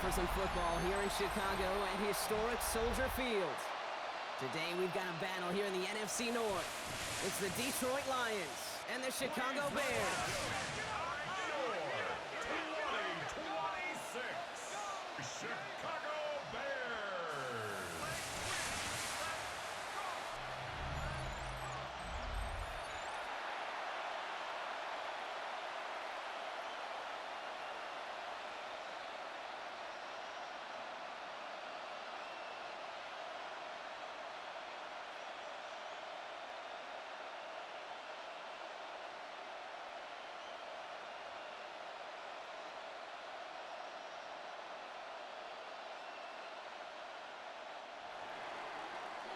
for some football here in Chicago at historic Soldier Field. Today we've got a battle here in the NFC North. It's the Detroit Lions and the Chicago Bears. Chicago Bears.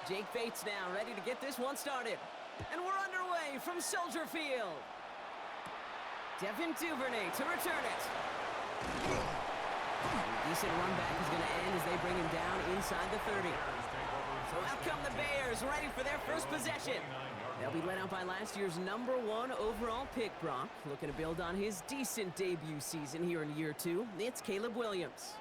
Jake Bates now ready to get this one started. And we're underway from Soldier Field. Devin Duvernay to return it. And a decent run back is going to end as they bring him down inside the 30. So out come the Bears, ready for their first possession. They'll be led out by last year's #1 overall pick, Brock. Looking to build on his decent debut season here in year 2. It's Caleb Williams.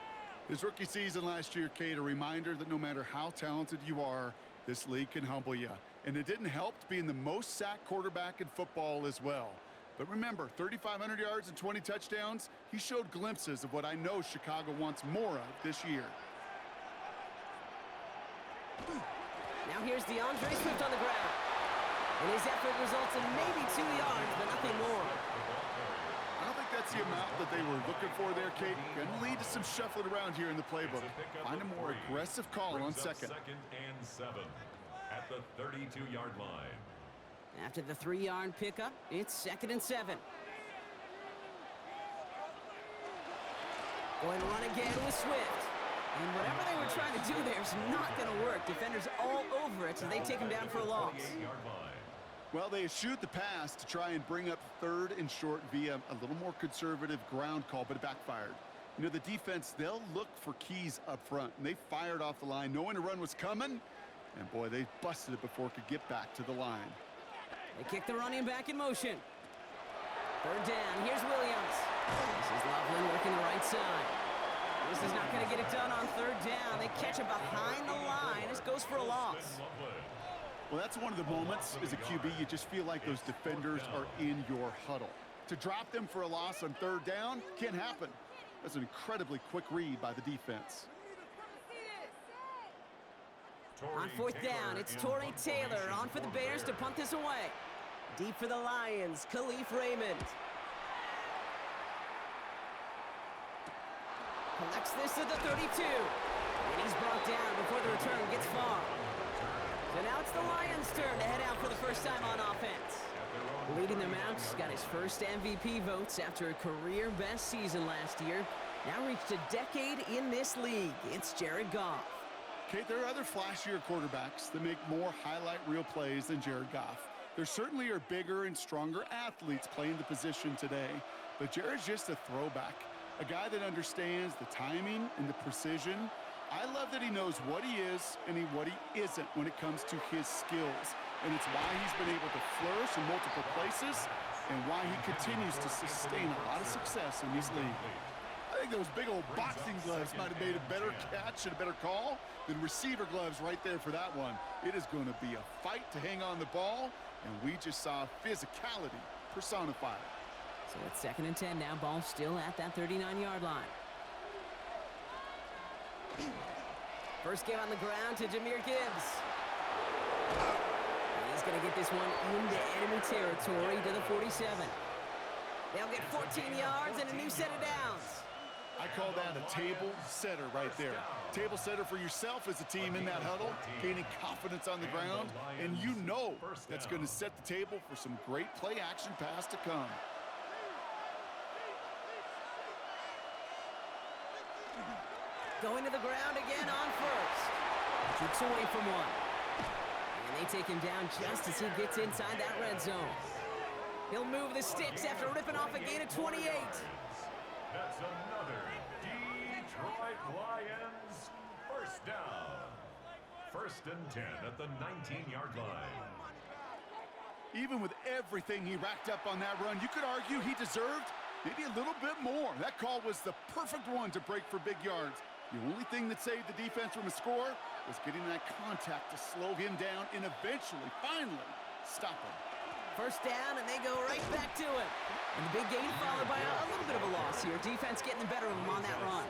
His rookie season last year, Kate, a reminder that no matter how talented you are, this league can humble you. And it didn't help being the most sacked quarterback in football as well. But remember, 3,500 yards and 20 touchdowns, he showed glimpses of what I know Chicago wants more of this year. Now here's DeAndre Swift on the ground. And his effort results in maybe 2 yards, but nothing more. I don't think that's the amount that they were looking for there, Kate. Going to lead to some shuffling around here in the playbook. Find a more aggressive call on second. Second and 7 at the 32-yard line. After the 3-yard pickup, it's 2nd and 7. Going to run again with Swift. And whatever they were trying to do there is not going to work. Defenders all over it, so they take him down for a loss. Well, they eschewed the pass to try and bring up 3rd and short via a little more conservative ground call, but it backfired. You know, the defense, they'll look for keys up front, and they fired off the line knowing a run was coming, and boy, they busted it before it could get back to the line. They kick the running back in motion. 3rd down, here's Williams. This is Loveland working the right side. This is not going to get it done on 3rd down. They catch it behind the line. This goes for a loss. Well, that's one of the moments as a QB, you just feel like those defenders are in your huddle. To drop them for a loss on 3rd down can't happen. That's an incredibly quick read by the defense. On 4th down, it's Torrey Taylor on for the Bears to punt this away. Deep for the Lions, Khalif Raymond. Collects this at the 32. And he's brought down before the return gets far. So now it's the Lions' turn to head out for the first time on offense. Leading them out, got his first MVP votes after a career-best season last year. Now reached a decade in this league. It's Jared Goff. Kate, there are other flashier quarterbacks that make more highlight reel plays than Jared Goff. There certainly are bigger and stronger athletes playing the position today, but Jared's just a throwback, a guy that understands the timing and the precision. I love that he knows what he is and what he isn't when it comes to his skills. And it's why he's been able to flourish in multiple places and why he continues to sustain a lot of success in this league. I think those big old boxing gloves might have made a better catch and a better call than receiver gloves right there for that one. It is going to be a fight to hang on the ball, and we just saw physicality personified. So it's 2nd and 10 now. Ball still at that 39-yard line. First game on the ground to Jahmyr Gibbs. And he's going to get this one into enemy territory to the 47. They'll get 14 yards and a new set of downs. I call that a table setter right there. Table setter for yourself as a team in that huddle, gaining confidence on the ground, and you know that's going to set the table for some great play-action pass to come. Going to the ground again on 1st. Keeps away from one. And they take him down just as he gets inside that red zone. He'll move the sticks after ripping off a gain of 28. That's another Detroit Lions first down. 1st and 10 at the 19-yard line. Even with everything he racked up on that run, you could argue he deserved Maybe a little bit more. That call was the perfect one to break for big yards. The only thing that saved the defense from a score was getting that contact to slow him down and eventually, finally, stop him. First down, and they go right back to it. And the big gain followed by a little bit of a loss here. Defense getting the better of them on that run.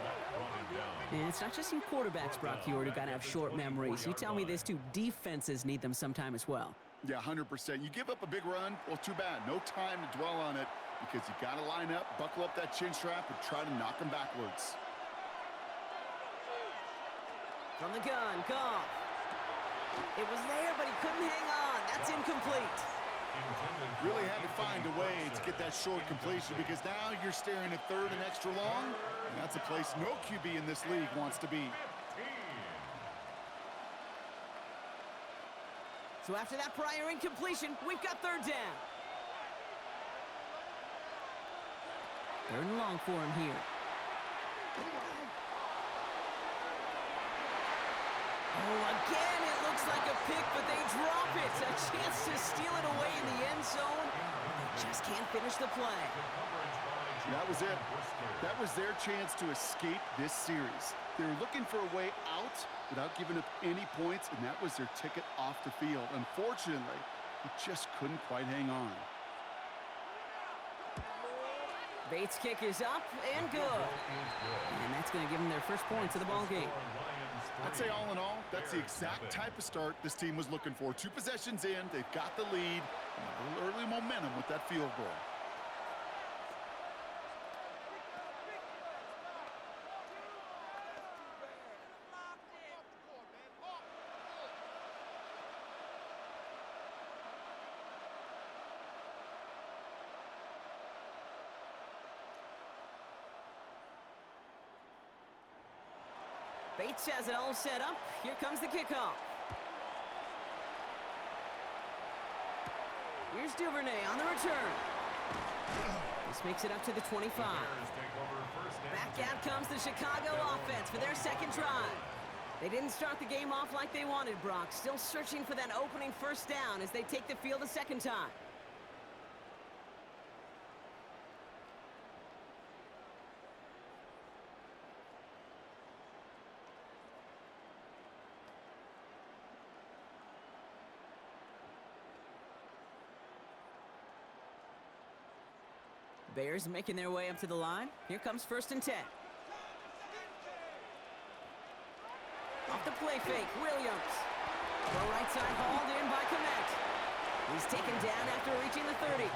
And it's not just you quarterbacks, Brock, Hewitt, who got to have short memories. You tell me this too, defenses need them sometime as well. Yeah, 100%. You give up a big run, well, too bad. No time to dwell on it because you got to line up, buckle up that chin strap, and try to knock them backwards. From the gun, Goff. It was there, but he couldn't hang on. That's incomplete. Really had to find a way to get that short completion because now you're staring at third and extra long, and that's a place no QB in this league wants to be. So after that prior incompletion, we've got third down. Third and long for him here. Oh, again, it looks like a pick, but they drop it. A chance to steal it away in the end zone. They just can't finish the play. That was it. That was their chance to escape this series. They were looking for a way out without giving up any points, and that was their ticket off the field. Unfortunately, he just couldn't quite hang on. Bates' kick is up and good. And that's going to give them their first points of the ball game. I'd say all in all, that's the exact type of start this team was looking for. 2 possessions in, they've got the lead, and a little early momentum with that field goal. Bates has it all set up. Here comes the kickoff. Here's Duvernay on the return. This makes it up to the 25. Back out comes the Chicago offense for their second drive. They didn't start the game off like they wanted, Brock. Still searching for that opening first down as they take the field a second time. Bears making their way up to the line. Here comes 1st and 10. Off the play fake, Williams. The right side hauled in by Komet. He's taken down after reaching the 30.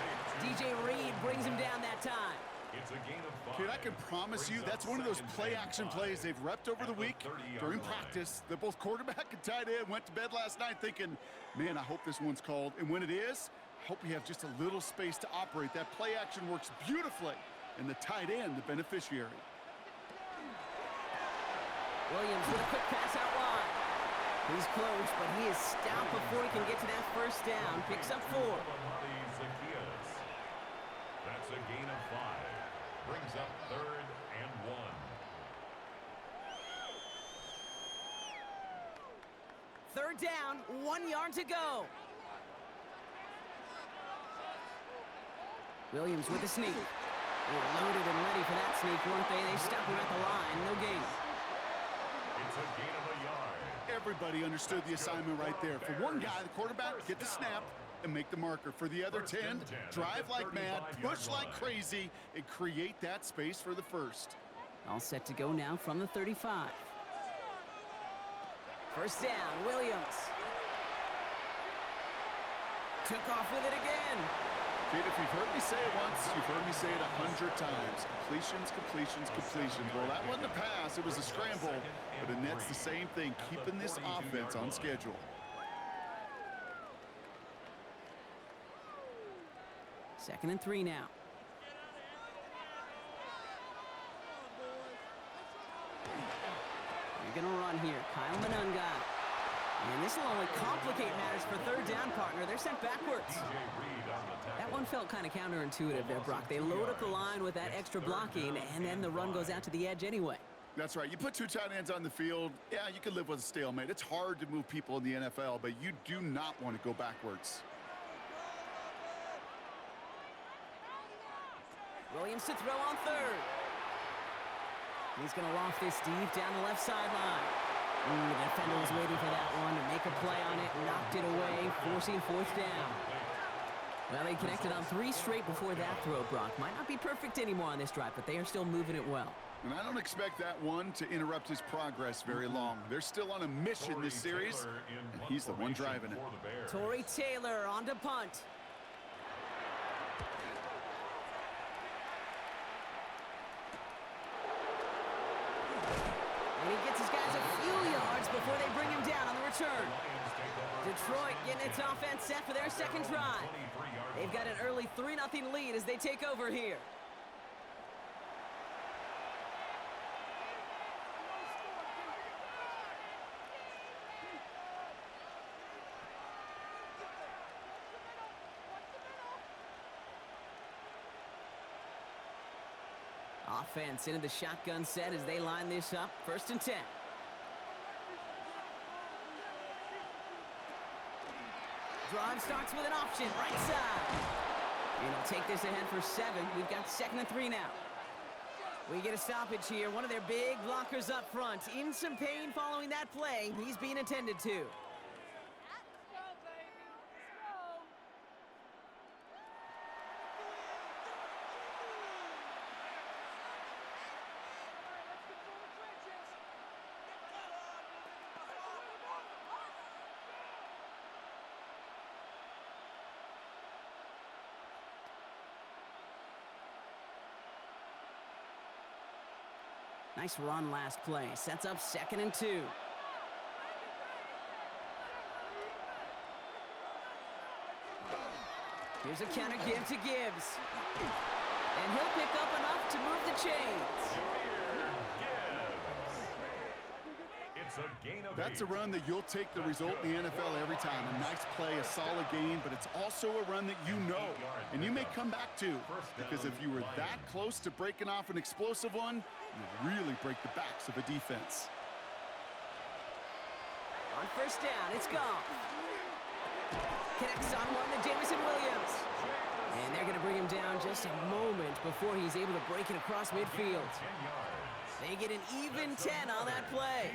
DJ Reed brings him down that time. It's a gain of 5. Kid, I can promise you that's one of those play-action plays they've repped over the week during practice. That both quarterback and tight end went to bed last night thinking, man, I hope this one's called. And when it is, I hope we have just a little space to operate. That play action works beautifully, and the tight end, the beneficiary. Williams with a quick pass out wide. He's close, but he is stopped before he can get to that first down. Picks up 4. That's a gain of 5. Brings up 3rd and 1. Third down, 1 yard to go. Williams with the sneak. They were loaded and ready for that sneak, weren't they? They stopped him at the line. No gain. It's a gain of a yard. Everybody understood the assignment right there. For one guy, the quarterback, get the snap and make the marker. For the other 10, drive like mad, push like crazy, and create that space for the first. All set to go now from the 35. First down, Williams. Took off with it again. Kid, if you've heard me say it once, you've heard me say it 100 times. Completions, completions, completions. Well, that wasn't a pass. It was a scramble. But it nets the same thing, keeping this offense on schedule. Second and 3 now. You're going to run here. Kyle Manunga. And this will only complicate matters for third down, partner. They're sent backwards. That one felt kind of counterintuitive there, Brock. They load up the line with that extra blocking, and then the run goes out to the edge anyway. That's right. You put 2 tight ends on the field, yeah, you can live with a stalemate. It's hard to move people in the NFL, but you do not want to go backwards. Williams to throw on third. He's going to loft this deep down the left sideline. The defender was waiting for that one to make a play on it, knocked it away, forcing fourth down. Well, they connected on 3 straight before that throw, Brock. Might not be perfect anymore on this drive, but they are still moving it well. And I don't expect that one to interrupt his progress very long. They're still on a mission this series, and he's the one driving it. Torrey Taylor on to punt. And he gets his guys a few yards before they bring him down on the return. Detroit getting its offense set for their second drive. They've got an early 3-0 lead as they take over here. Offense into the shotgun set as they line this up. 1st and 10. Drive starts with an option, right side. And he'll take this ahead for 7. We've got 2nd and 3 now. We get a stoppage here. One of their big blockers up front. In some pain following that play. He's being attended to. Nice run last play. Sets up 2nd and 2. Here's a counter give to Gibbs. And he'll pick up enough to move the chains. That's a run that you'll take the result in the NFL every time. A nice play, a solid game, but it's also a run that you know, and you may come back to, because if you were that close to breaking off an explosive one, you really break the backs of a defense. On 1st down, it's gone. Connects on one to Jamison Williams. And they're going to bring him down just a moment before he's able to break it across midfield. They get an even 10 on that play.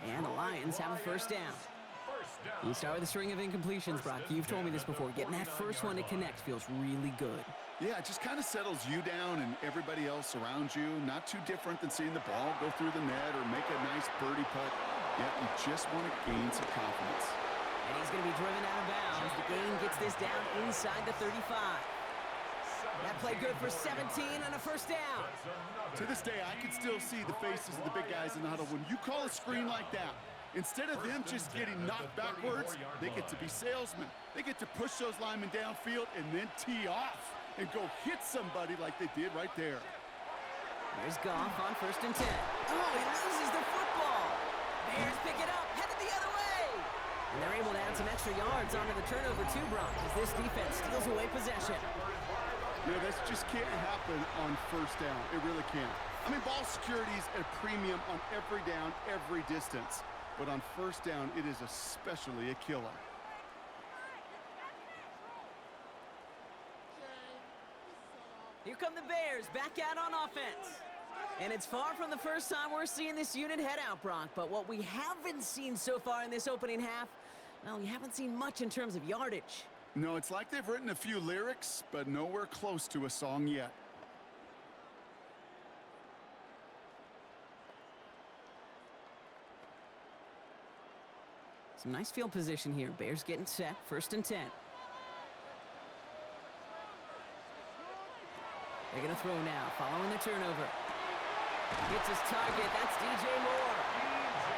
And the Lions have a 1st down. You start with a string of incompletions, Brock. You've told me this before. Getting that first one to connect feels really good. Yeah, it just kind of settles you down and everybody else around you. Not too different than seeing the ball go through the net or make a nice birdie putt. Yeah, you just want to gain some confidence. And he's going to be driven out of bounds. The gain gets this down inside the 35. That play good for 17 and a 1st down. To this day, I can still see the faces of the big guys in the huddle. When you call a screen like that, instead of them just getting knocked backwards, they get to be salesmen. They get to push those linemen downfield and then tee off and go hit somebody like they did right there. Here's Goff on 1st and 10. Oh, he loses the football. Bears pick it up, headed the other way. And they're able to add some extra yards onto the turnover too, Brock, as this defense steals away possession. Yeah, this just can't happen on 1st down. It really can't. I mean, ball security is at a premium on every down, every distance. But on 1st down, it is especially a killer. Here come the Bears, back out on offense. And it's far from the first time we're seeing this unit head out, Brock. But what we haven't seen so far in this opening half, well, we haven't seen much in terms of yardage. No, it's like they've written a few lyrics, but nowhere close to a song yet. Some nice field position here. Bears getting set. 1st and 10. They're going to throw now, following the turnover. Gets his target. That's DJ Moore.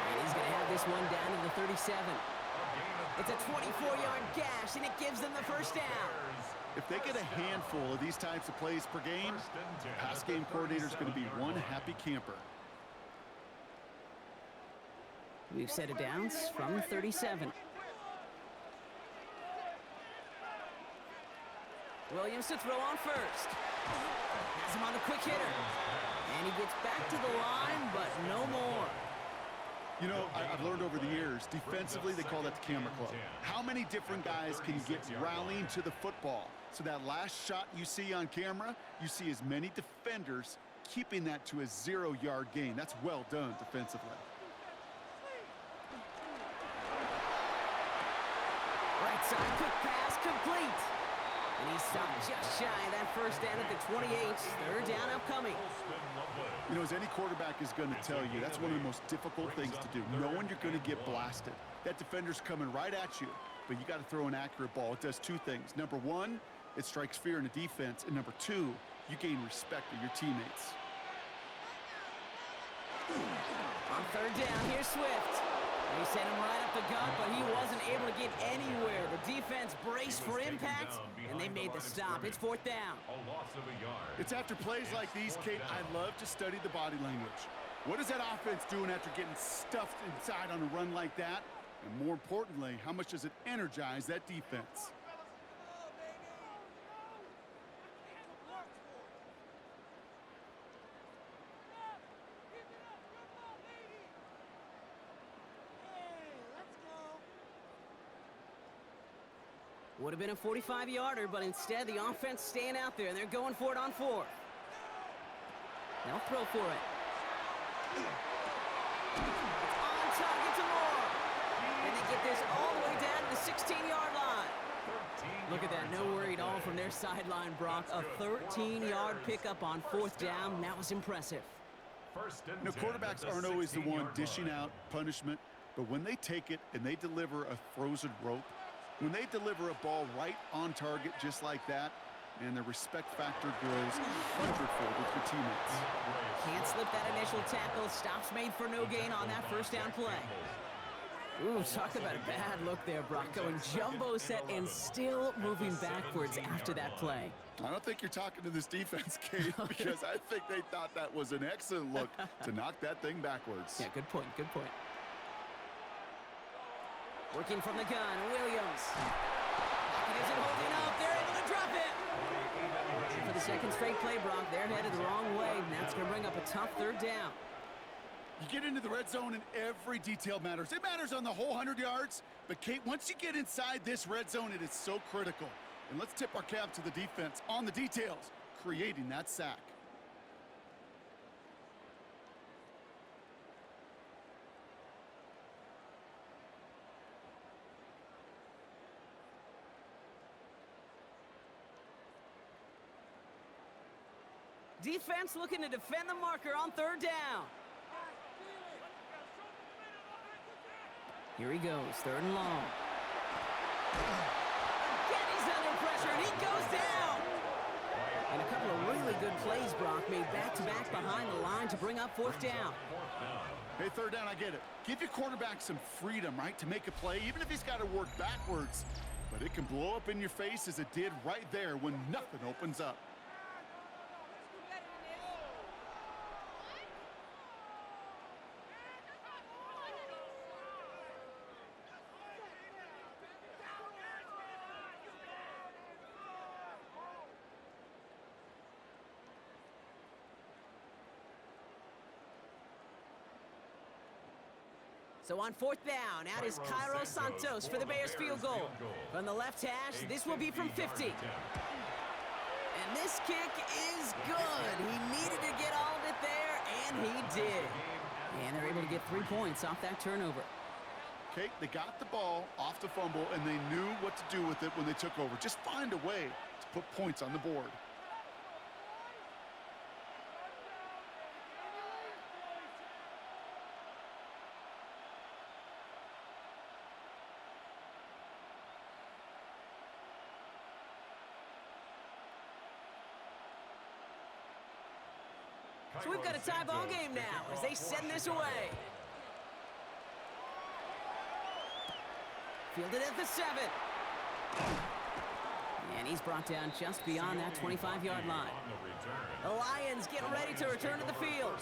And he's going to have this one down to the 37. It's a 24-yard gash, and it gives them the 1st down. If they get a handful of these types of plays per game, the pass game coordinator is going to be one happy camper. We've set it down from 37. Williams to throw on 1st. Has him on the quick hitter. And he gets back to the line, but no more. You know, I've learned over the years, defensively, they call that the camera club. How many different guys can get rallying to the football? So that last shot you see on camera, you see as many defenders keeping that to a 0-yard gain. That's well done defensively. Right side, quick pass, complete. And he stopped just shy of that first down at the 28. Third down upcoming. You know, as any quarterback is going to tell you, that's one of the most difficult things to do, knowing you're going to get blasted. That defender's coming right at you, but you got to throw an accurate ball. It does two things. Number one, it strikes fear in the defense, and number two, you gain respect of your teammates. On third down, here's Swift. He sent him right up the gut, but he wasn't able to get anywhere. The defense braced for impact, and they made the stop. It's fourth down. It's after plays like these, Kate, I love to study the body language. What is that offense doing after getting stuffed inside on a run like that? And more importantly, how much does it energize that defense? Would have been a 45-yarder, but instead the offense staying out there, and they're going for it on fourth. They'll throw for it. On target to Moore. And they get this all the way down to the 16-yard line. Look at that, no worry at all from their sideline, Brock. A 13-yard pickup on fourth down. That was impressive. You know, quarterbacks aren't always the one dishing out punishment, but when they take it and they deliver a frozen rope, when they deliver a ball right on target just like that, and the respect factor grows hundredfold with your teammates. Can't slip that initial tackle. Stops made for no gain on that first down play. Ooh, talk about a bad look there, Brock. Going jumbo set and still moving backwards after that play. I don't think you're talking to this defense, Kate, because I think they thought that was an excellent look to knock that thing backwards. Yeah, good point, good point. Working from the gun, Williams. Pocket isn't holding up. They're able to drop it. And for the second straight play, Brock, they're headed the wrong way, and that's going to bring up a tough third down. You get into the red zone and every detail matters. It matters on the whole 100 yards, but Kate, once you get inside this red zone, it is so critical. And let's tip our cap to the defense on the details, creating that sack. Defense looking to defend the marker on third down. Here he goes, third and long. Again, he's under pressure, and he goes down. And a couple of really good plays, Brock, made back-to-back behind the line to bring up fourth down. Hey, third down, I get it. Give your quarterback some freedom, right, to make a play, even if he's got to work backwards. But it can blow up in your face as it did right there when nothing opens up. So on fourth down, out is Cairo Santos for the Bears field goal. From the left hash, this will be from 50. And this kick is good. He needed to get all of it there, and he did. And they're able to get 3 points off that turnover. Okay, they got the ball off the fumble, and they knew what to do with it when they took over. Just find a way to put points on the board. So we've got a tie ball game now as they send this away. Fielded at the 7. And he's brought down just beyond that 25-yard line. The Lions getting ready to return to the field.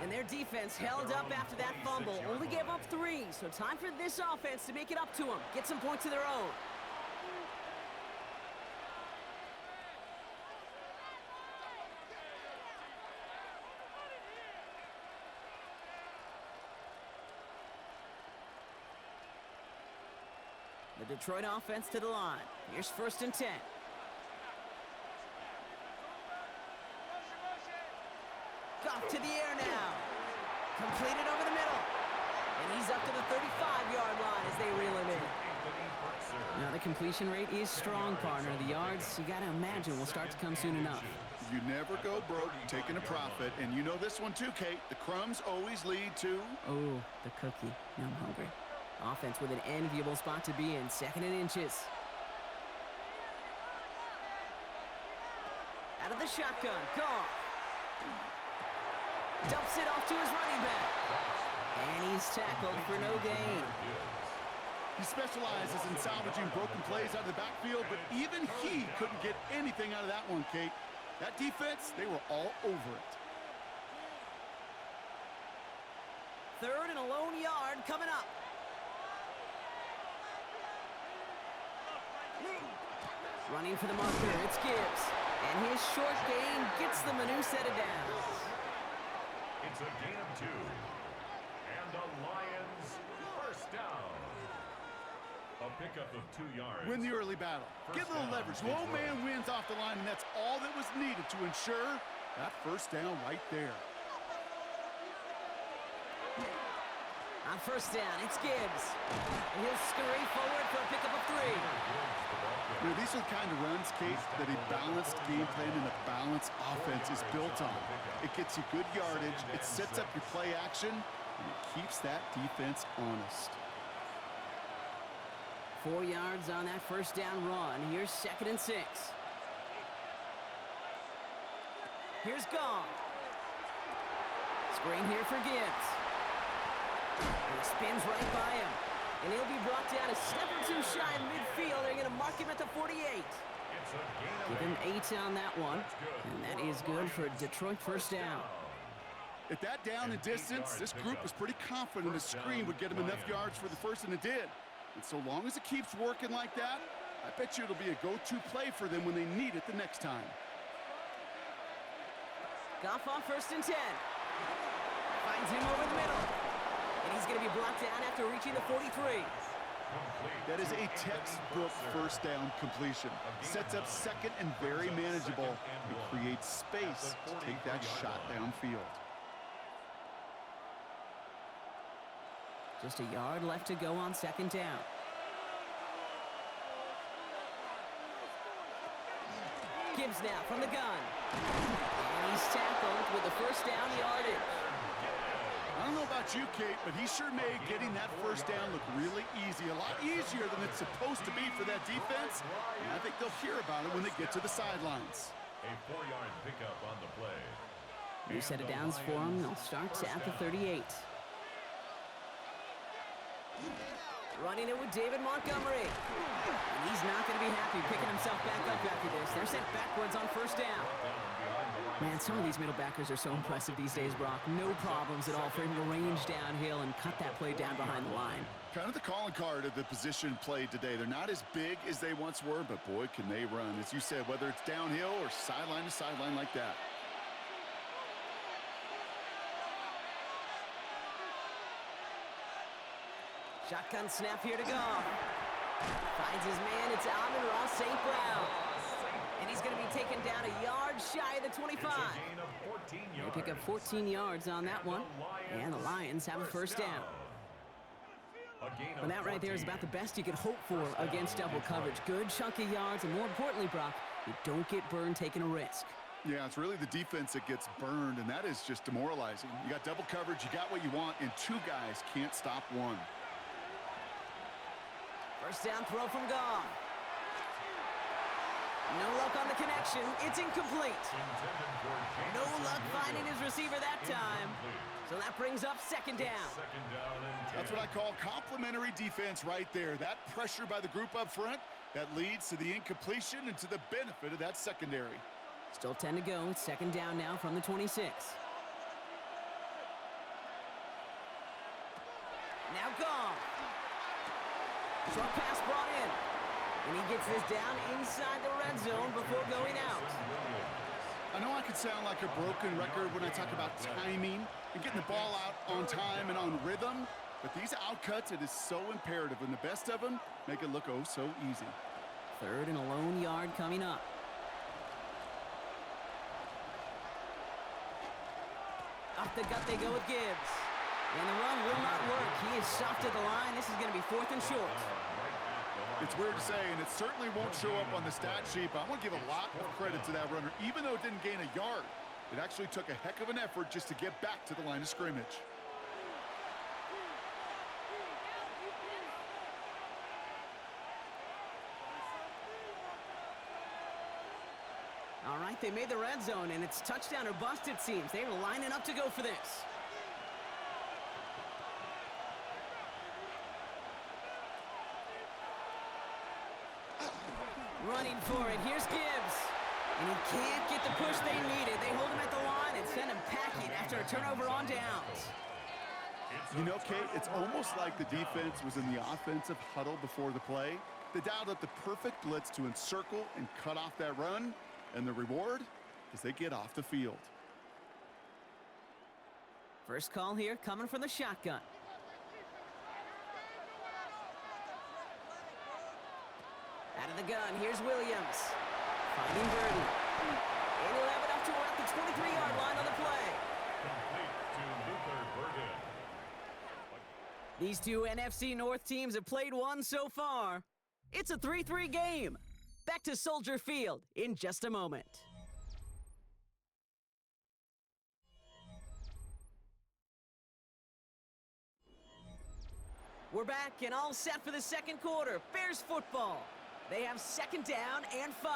And their defense held up after that fumble. Only gave up 3, so time for this offense to make it up to them. Get some points of their own. The Detroit offense to the line. Here's 1st and 10. Goff to the air now. Completed over the middle. And he's up to the 35-yard line as they reel him in. Now, the completion rate is strong, partner. The yards, you got to imagine, will start to come soon enough. You never go broke taking a profit. And you know this one too, Kate. The crumbs always lead to... Oh, the cookie. Now I'm hungry. Offense with an enviable spot to be in. 2nd and inches. Out of the shotgun. Goff. Dumps it off to his running back. And he's tackled for no gain. He specializes in salvaging broken plays out of the backfield, but even he couldn't get anything out of that one, Kate. That defense, they were all over it. 3rd and a lone yard coming up. Running for the marker, it's Gibbs. And his short gain gets them a new set of downs. It's a gain of 2. And the Lions 1st down. A pickup of 2 yards. Win the early battle. Get a little leverage. Low man wins off the line, and that's all that was needed to ensure that 1st down right there. On 1st down, it's Gibbs. And he'll scurry forward for a pickup of 3. You know, these are the kind of runs, Kate, that a balanced game plan and a balanced offense is built on. It gets you good yardage, it sets up your play action, and it keeps that defense honest. 4 yards on that 1st down run. Here's 2nd and 6. Here's Goff. Screen here for Gibbs. And he spins right by him. And he'll be brought down a step or 2 shy of midfield. They're going to mark him at the 48. Give him 8 on that one. And that is good for a Detroit 1st down. At that down and distance, this group was pretty confident the screen would get him enough yards for the 1st, and it did. And so long as it keeps working like that, I bet you it'll be a go-to play for them when they need it the next time. Goff on 1st and 10. Finds him over the middle. And he's going to be brought down after reaching the 43. That is a textbook 1st down completion. Sets up 2nd and very manageable and creates space to take that shot downfield. Just a yard left to go on 2nd down. Gibbs now from the gun. And he's tackled with the 1st down yardage. I don't know about you, Kate, but he sure made getting that 1st down look really easy. A lot easier than it's supposed to be for that defense. And I think they'll hear about it when they get to the sidelines. A 4-yard pickup on the play. New set of downs for him. They'll start at the 38. Running it with David Montgomery. And he's not going to be happy picking himself back up after this. They're sent backwards on 1st down. Man, some of these middle backers are so impressive these days, Brock. No problems at all for him to range downhill and cut that play down behind the line. Kind of the calling card of the position played today. They're not as big as they once were, but boy, can they run. As you said, whether it's downhill or sideline to sideline like that. Shotgun snap here to Goff. Finds his man. It's Amon-Ra St. Brown. And he's going to be taken down a yard shy of the 25. They pick up 14 yards on that one. And the Lions have a 1st down. And that right there is about the best you could hope for against double coverage. Good chunky yards, and more importantly, Brock, you don't get burned taking a risk. Yeah, it's really the defense that gets burned, and that is just demoralizing. You got double coverage, you got what you want, and 2 guys can't stop one. 1st down throw from Goff. No luck on the connection. It's incomplete. No luck finding his receiver that time. So that brings up 2nd down. That's what I call complimentary defense right there. That pressure by the group up front, that leads to the incompletion and to the benefit of that secondary. Still 10 to go. It's 2nd down now from the 26. Now Goff. Short pass brought in. And he gets this down inside the red zone before going out. I know I could sound like a broken record when I talk about timing and getting the ball out on time and on rhythm, But these outcuts, it is so imperative, and the best of them make it look oh so easy. 3rd and a lone yard coming up. Up the gut they go with Gibbs. And the run will not work. He is soft at the line. This is going to be 4th and short. It's weird to say, and it certainly won't show up on the stat sheet, but I want to give a lot of credit to that runner. Even though it didn't gain a yard, it actually took a heck of an effort just to get back to the line of scrimmage. All right, they made the red zone, and it's touchdown or bust, it seems. They were lining up to go for this. Running for it. Here's Gibbs. And he can't get the push they needed. They hold him at the line and send him packing after a turnover on downs. You know, Kate, it's almost like the defense was in the offensive huddle before the play. They dialed up the perfect blitz to encircle and cut off that run. And the reward is they get off the field. First call here coming from the shotgun. Out of the gun, here's Williams. Finding Burden. And he'll have it up to around the 23-yard line on the play. Complete to Luther Burden. These two NFC North teams have played one so far. It's a 3-3 game. Back to Soldier Field in just a moment. We're back and all set for the second quarter. Bears football. They have 2nd down and 5.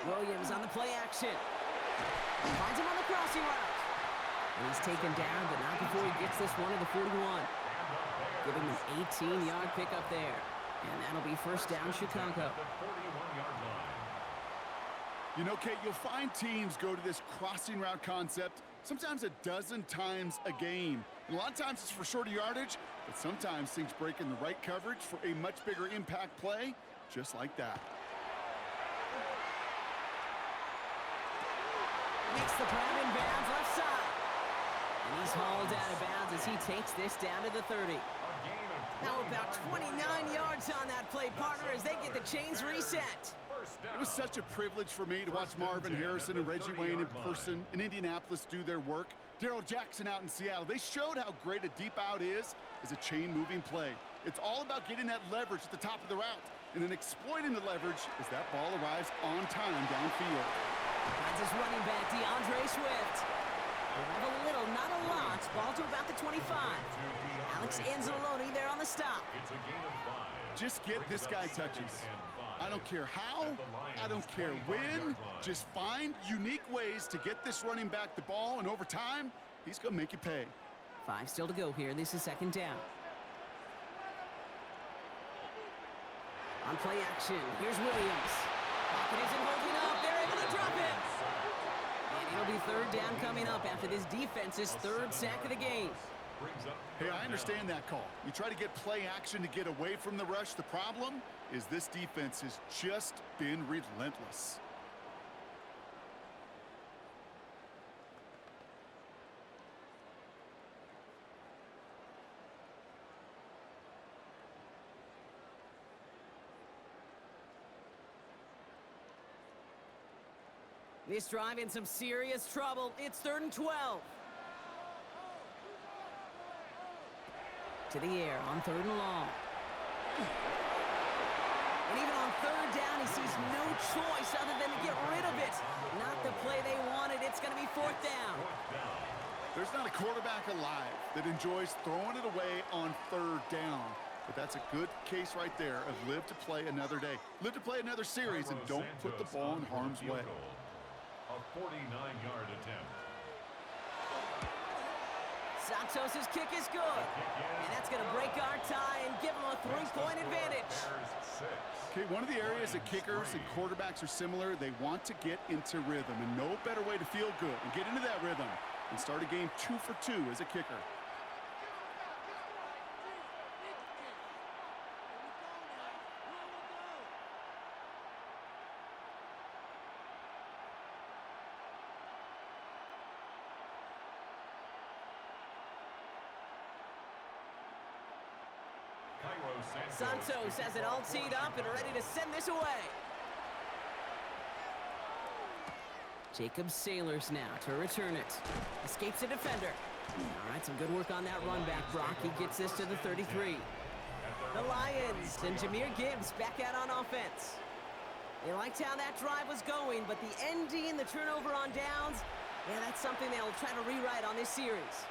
Williams on the play action. Finds him on the crossing route. And he's taken down, but not before he gets this one to the 41. Giving him an 18-yard pickup there. And that'll be 1st down Chicago. You know, Kate, you'll find teams go to this crossing route concept sometimes a dozen times a game. And a lot of times it's for shorter yardage, but sometimes things break in the right coverage for a much bigger impact play, just like that. Makes the grab in bounds left side. And he's hauled out of bounds as he takes this down to the 30. Now about 29 yards on that play, partner, as they get the chains reset. It was such a privilege for me to watch Marvin Harrison and Reggie Wayne in person in Indianapolis do their work. Darrell Jackson out in Seattle. They showed how great a deep out is as a chain-moving play. It's all about getting that leverage at the top of the route and then exploiting the leverage as that ball arrives on time downfield. Finds his running back, DeAndre Swift. He'll have a little, not a lot. Ball to about the 25. Alex Anzalone there on the stop. Just get this guy touches. I don't care how, I don't care when, just find unique ways to get this running back the ball, and over time, he's going to make you pay. 5 still to go here. This is 2nd down. On play action, here's Williams. Pocket isn't holding up. They're able to drop it. And it'll be 3rd down coming up after this defense's 3rd sack of the game. Hey, I understand that call. You try to get play action to get away from the rush. The problem is this defense has just been relentless. This drive in some serious trouble. It's 3rd and 12. To the air on 3rd and long. And even on 3rd down, he sees no choice other than to get rid of it. Not the play they wanted. It's going to be 4th down. There's not a quarterback alive that enjoys throwing it away on 3rd down. But that's a good case right there of live to play another day. Live to play another series and don't put the ball in harm's way. A 49-yard attempt. Santos' kick is good. And that's going to break our tie and give them a 3-point advantage. Okay, one of the areas that kickers and quarterbacks are similar, they want to get into rhythm. And no better way to feel good and get into that rhythm and start a game 2 for 2 as a kicker. Santos has it all teed up and ready to send this away. Jacob Sailors now to return it. Escapes a defender. All right, some good work on that run back, Brock. He gets this to the 33. The Lions and Jahmyr Gibbs back out on offense. They liked how that drive was going, but the ending, the turnover on downs, yeah, that's something they'll try to rewrite on this series.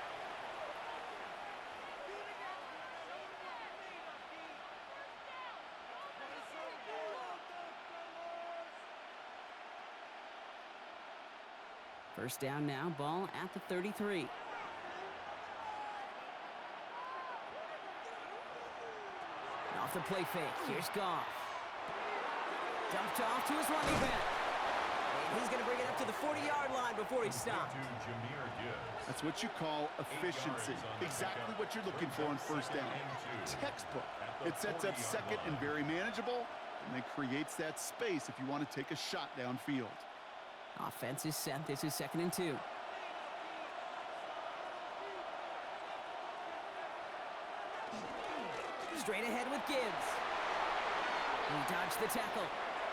First down now, ball at the 33. Off the play fake, here's Goff. Dumped off to his running back. And he's going to bring it up to the 40-yard line before he stopped. That's what you call efficiency. Exactly what you're looking for on first down. Textbook. It sets up second and very manageable, and then creates that space if you want to take a shot downfield. Offense is set. This is 2nd and 2. Straight ahead with Gibbs. He dodged the tackle.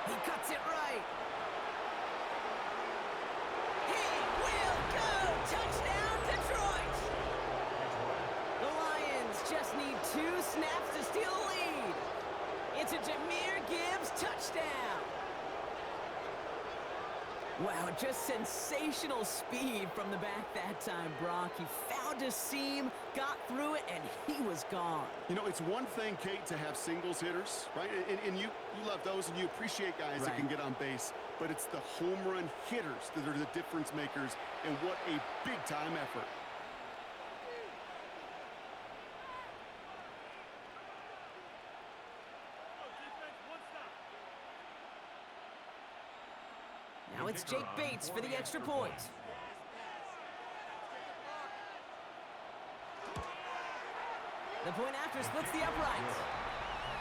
He cuts it right. He will go! Touchdown, Detroit! The Lions just need 2 snaps to steal a lead. It's a Jahmyr Gibbs touchdown. Wow, just sensational speed from the back that time, Brock. He found a seam, got through it, and he was gone. You know, it's one thing, Kate, to have singles hitters, right? And you love those, and you appreciate guys that can get on base. But it's the home run hitters that are the difference makers, and what a big-time effort. Now it's Jake Bates for the extra point. The point after splits the upright.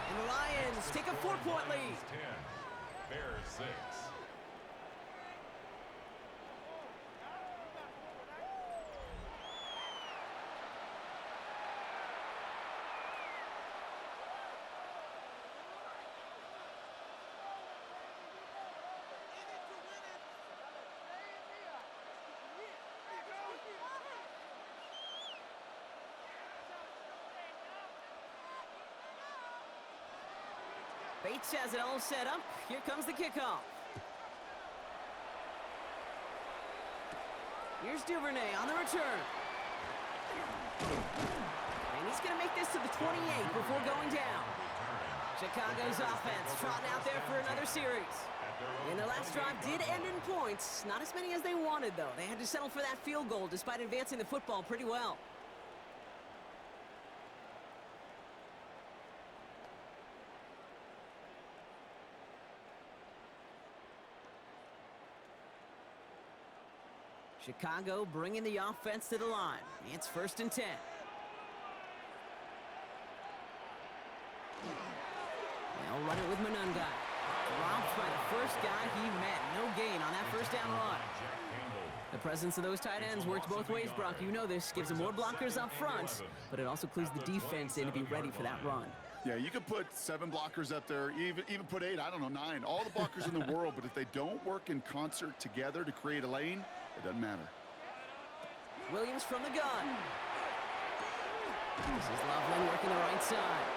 And the Lions take a 4-point lead. 10, Bears 6. Bates has it all set up. Here comes the kickoff. Here's Duvernay on the return. And he's going to make this to the 28 before going down. Chicago's offense trotting out there for another series. And their last drive did end in points. Not as many as they wanted, though. They had to settle for that field goal despite advancing the football pretty well. Chicago bringing the offense to the line. It's 1st and 10. They'll run it with Monungai. Dropped by the first guy he met. No gain on that first down run. The presence of those tight ends works both ways, Brock. You know this. Gives them more blockers up front, but it also clues the defense in to be ready for that run. Yeah, you could put 7 blockers up there, even put 8, I don't know, 9. All the blockers in the world, but if they don't work in concert together to create a lane, it doesn't matter. Williams from the gun. This is Loveland working the right side.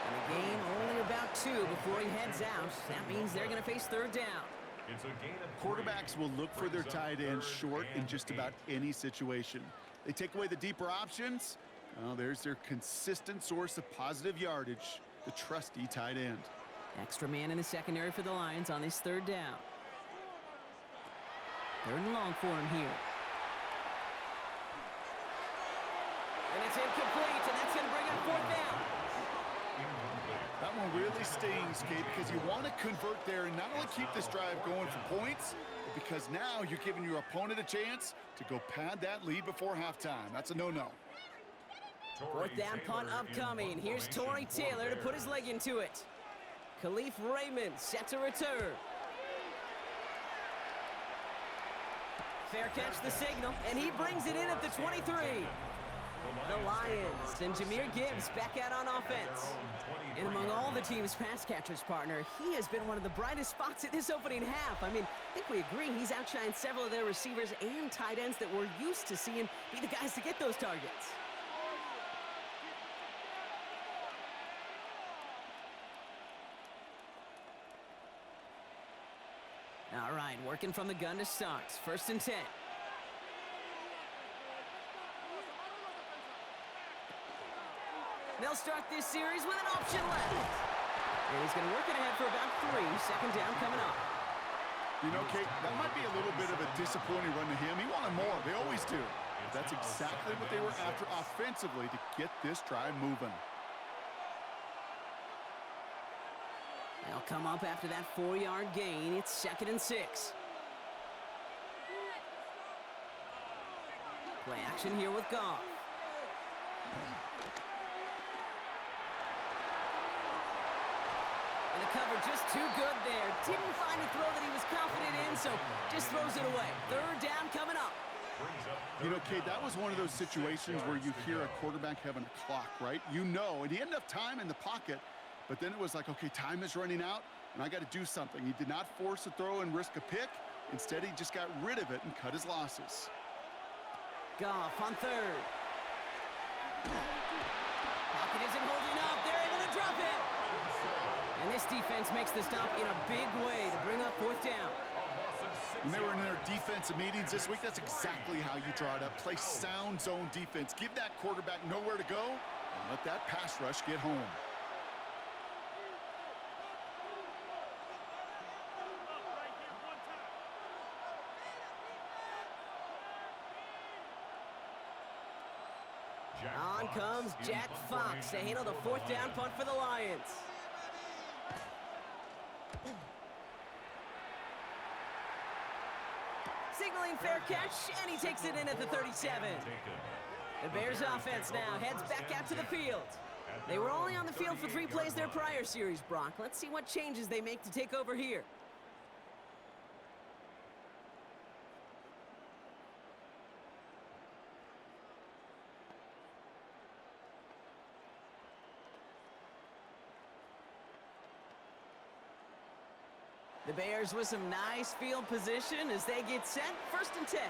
And the gain only about 2 before he heads out. That means they're going to face 3rd down. It's a gain of 3. Quarterbacks will look for their tight ends short in just about any situation. They take away the deeper options. Well, there's their consistent source of positive yardage, the trusty tight end. Extra man in the secondary for the Lions on this 3rd down. 3rd and long for him here. And it's incomplete, and that's going to bring up 4th down. That one really stings, Kate, because you want to convert there and not only keep this drive going for points, but because now you're giving your opponent a chance to go pad that lead before halftime. That's a no-no. 4th down punt upcoming. Here's Torrey Taylor to put his leg into it. Khalif Raymond set to return. Fair catch the signal, and he brings it in at the 23. The Lions and Jahmyr Gibbs back out on offense. And among all the team's pass catchers, partner, he has been one of the brightest spots in this opening half. I mean, I think we agree he's outshined several of their receivers and tight ends that we're used to seeing be the guys to get those targets. All right, working from the gun to start. 1st and 10. They'll start this series with an option left. And he's going to work it ahead for about 3. 2nd down coming up. You know, Kate, that might be a little bit of a disappointing run to him. He wanted more. They always do. That's exactly what they were after offensively to get this drive moving. They'll come up after that 4-yard gain. It's 2nd and 6. Play action here with Goff. And the cover just too good there. Didn't find a throw that he was confident in, so just throws it away. 3rd down coming up. You know, Kate, that was one of those situations where you hear a quarterback having a clock, right? You know, and he had enough time in the pocket, but then it was like, okay, time is running out, and I got to do something. He did not force a throw and risk a pick. Instead, he just got rid of it and cut his losses. Goff on 3rd. Pocket isn't holding up. They're able to drop it. And this defense makes the stop in a big way to bring up 4th down. When they were in their defensive meetings this week, that's exactly how you draw it up. Play sound zone defense. Give that quarterback nowhere to go, and let that pass rush get home. On comes Jack Fox to handle the 4th down punt for the Lions. Signaling fair catch, and he takes it in at the 37. The Bears offense now heads back out to the field. They were only on the field for 3 plays their prior series, Brock. Let's see what changes they make to take over here. The Bears with some nice field position as they get set. 1st and 10.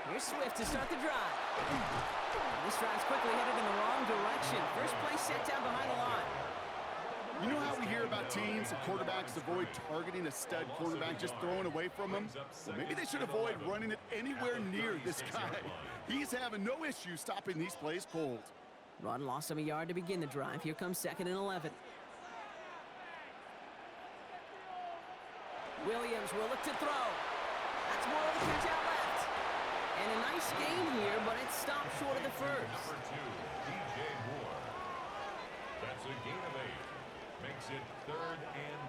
Here's Swift to start the drive. This drive's quickly headed in the wrong direction. First play set down behind the line. You know how we hear about teams and quarterbacks avoid targeting a stud quarterback, just throwing away from him? Well, maybe they should avoid running it anywhere near this guy. He's having no issue stopping these plays cold. Run lost him a yard to begin the drive. Here comes 2nd and 11. Williams will look to throw. That's more of the catch out left. And a nice gain here, but it stopped short of the first. Number 2, DJ Moore. That's a gain of 8. Makes it 3rd and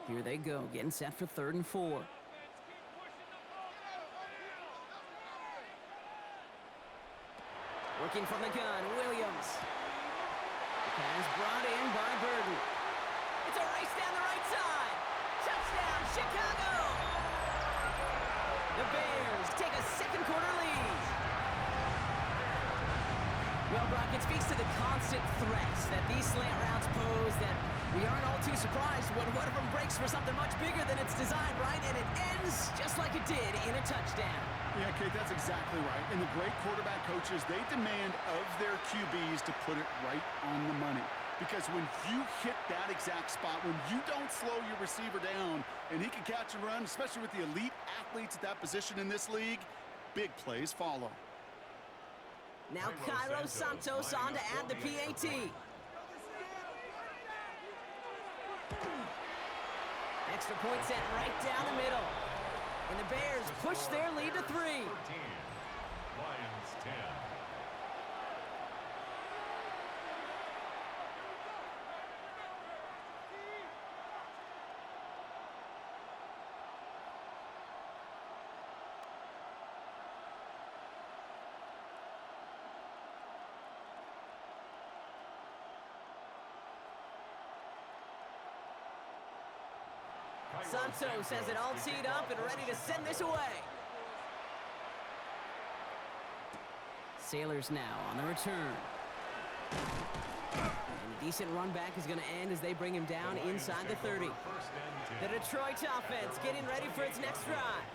4. Here they go, getting set for 3rd and 4. Working from the gun, Williams. Pass brought in by Burden. It's a race down the right side. Touchdown, Chicago! The Bears take a 2nd quarter lead. Well, Brock, it speaks to the constant threats that these slant routes pose that we aren't all too surprised when one of them breaks for something much bigger than it's designed, right? And it ends just like it did in a touchdown. Yeah, Kate, that's exactly right. And the great quarterback coaches, they demand of their QBs to put it right on the money. Because when you hit that exact spot, when you don't slow your receiver down, and he can catch and run, especially with the elite athletes at that position in this league, big plays follow. Now Cairo Santos on to add the PAT. Extra point set right down the middle. And the Bears push their lead to 3. 13, Lions 10. Santos has it all teed up and ready to send this away. Sailors now on the return. And a decent run back is going to end as they bring him down inside the 30. The Detroit offense getting ready for its next drive.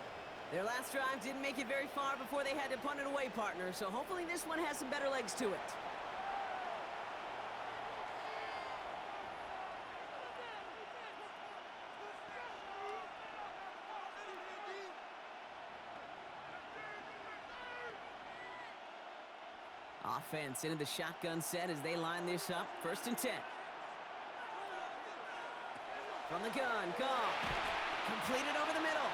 Their last drive didn't make it very far before they had to punt it away, partner, so hopefully this one has some better legs to it. Offense into the shotgun set as they line this up. 1st and 10. From the gun, Goff. Completed over the middle.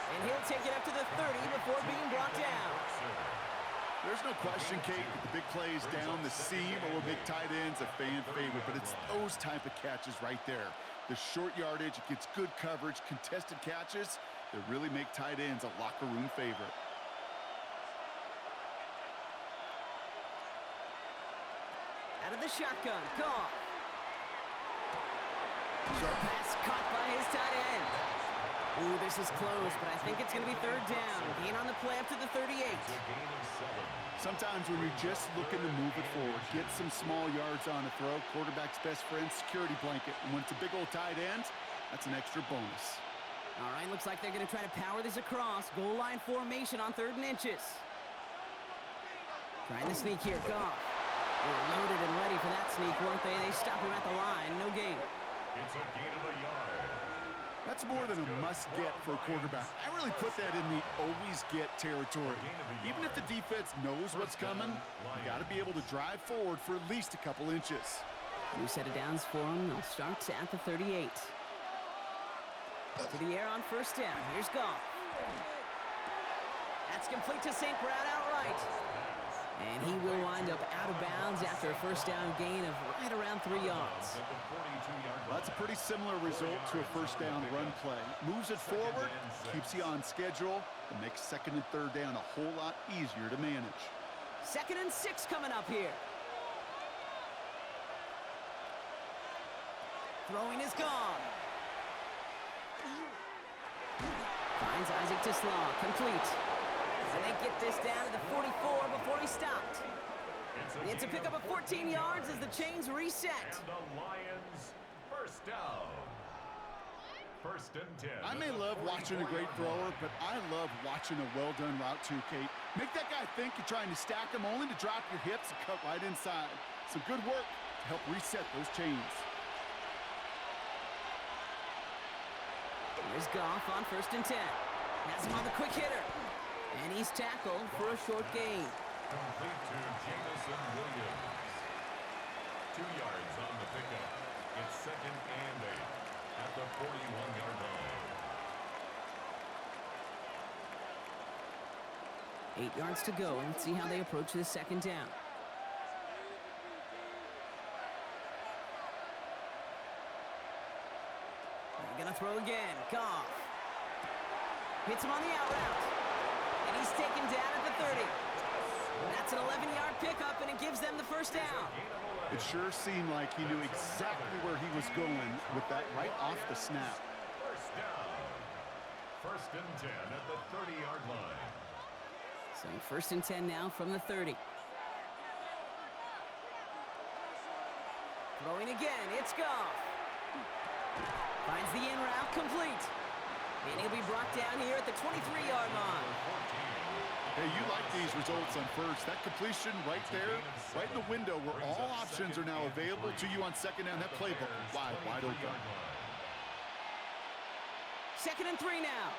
And he'll take it up to the 30 before being brought down. There's no question, Kate, that the big plays down the seam or big tight ends a fan favorite, but it's those type of catches right there. The short yardage, it gets good coverage, contested catches that really make tight ends a locker room favorite. Out of the shotgun, Goff. Short pass caught by his tight end. Ooh, this is close, but I think it's going to be 3rd down. Gain on the play up to the 38. Sometimes when you're just looking to move it forward, get some small yards on a throw, quarterback's best friend, security blanket. And when it's a big old tight end, that's an extra bonus. All right, looks like they're going to try to power this across. Goal line formation on 3rd and inches. Trying to sneak here, Goff. They were loaded and ready for that sneak, weren't they? They stop him at the line. No gain. It's a gain of a yard. That's more than a must-get for a quarterback. I really put that in the always-get territory. Even if the defense knows what's coming, you got to be able to drive forward for at least a couple inches. New set of downs for them. They'll start at the 38. To the air on 1st down. Here's Goff. That's complete to St. Brown outright. And he will wind up out of bounds after a 1st down gain of right around 3 yards. Well, that's a pretty similar result to a 1st down run play. Moves it forward, keeps you on schedule, and makes 2nd and 3rd down a whole lot easier to manage. 2nd and 6 coming up here. Throwing is gone. Finds Isaac to Slaw, complete. And they get this down to the 44 before he stopped. It's a pickup of 14 yards as the chains reset. And the Lions, 1st down. 1st and 10. I may love watching a great thrower, but I love watching a well-done route too, Kate. Make that guy think you're trying to stack him only to drop your hips and cut right inside. Some good work to help reset those chains. Here's Goff on 1st and 10. Has him on the quick hitter. And he's tackled for a short gain. Complete to Jamison Williams. 2 yards on the pickup. It's 2nd and 8 at the 41-yard line. 8 yards to go. Let's see how they approach this 2nd down. They're going to throw again. Goff. Hits him on the out route. And he's taken down at the 30. That's an 11-yard pickup, and it gives them the 1st down. It sure seemed like he knew exactly where he was going with that right off the snap. 1st down. 1st and 10 at the 30-yard line. So 1st and 10 now from the 30. Throwing again, it's Goff. Finds the in route, complete. And he'll be brought down here at the 23-yard line. Hey, you like these results on 1st. That completion right there, right in the window where all options are now available to you on 2nd down. That playbook wide open. 2nd and 3 now.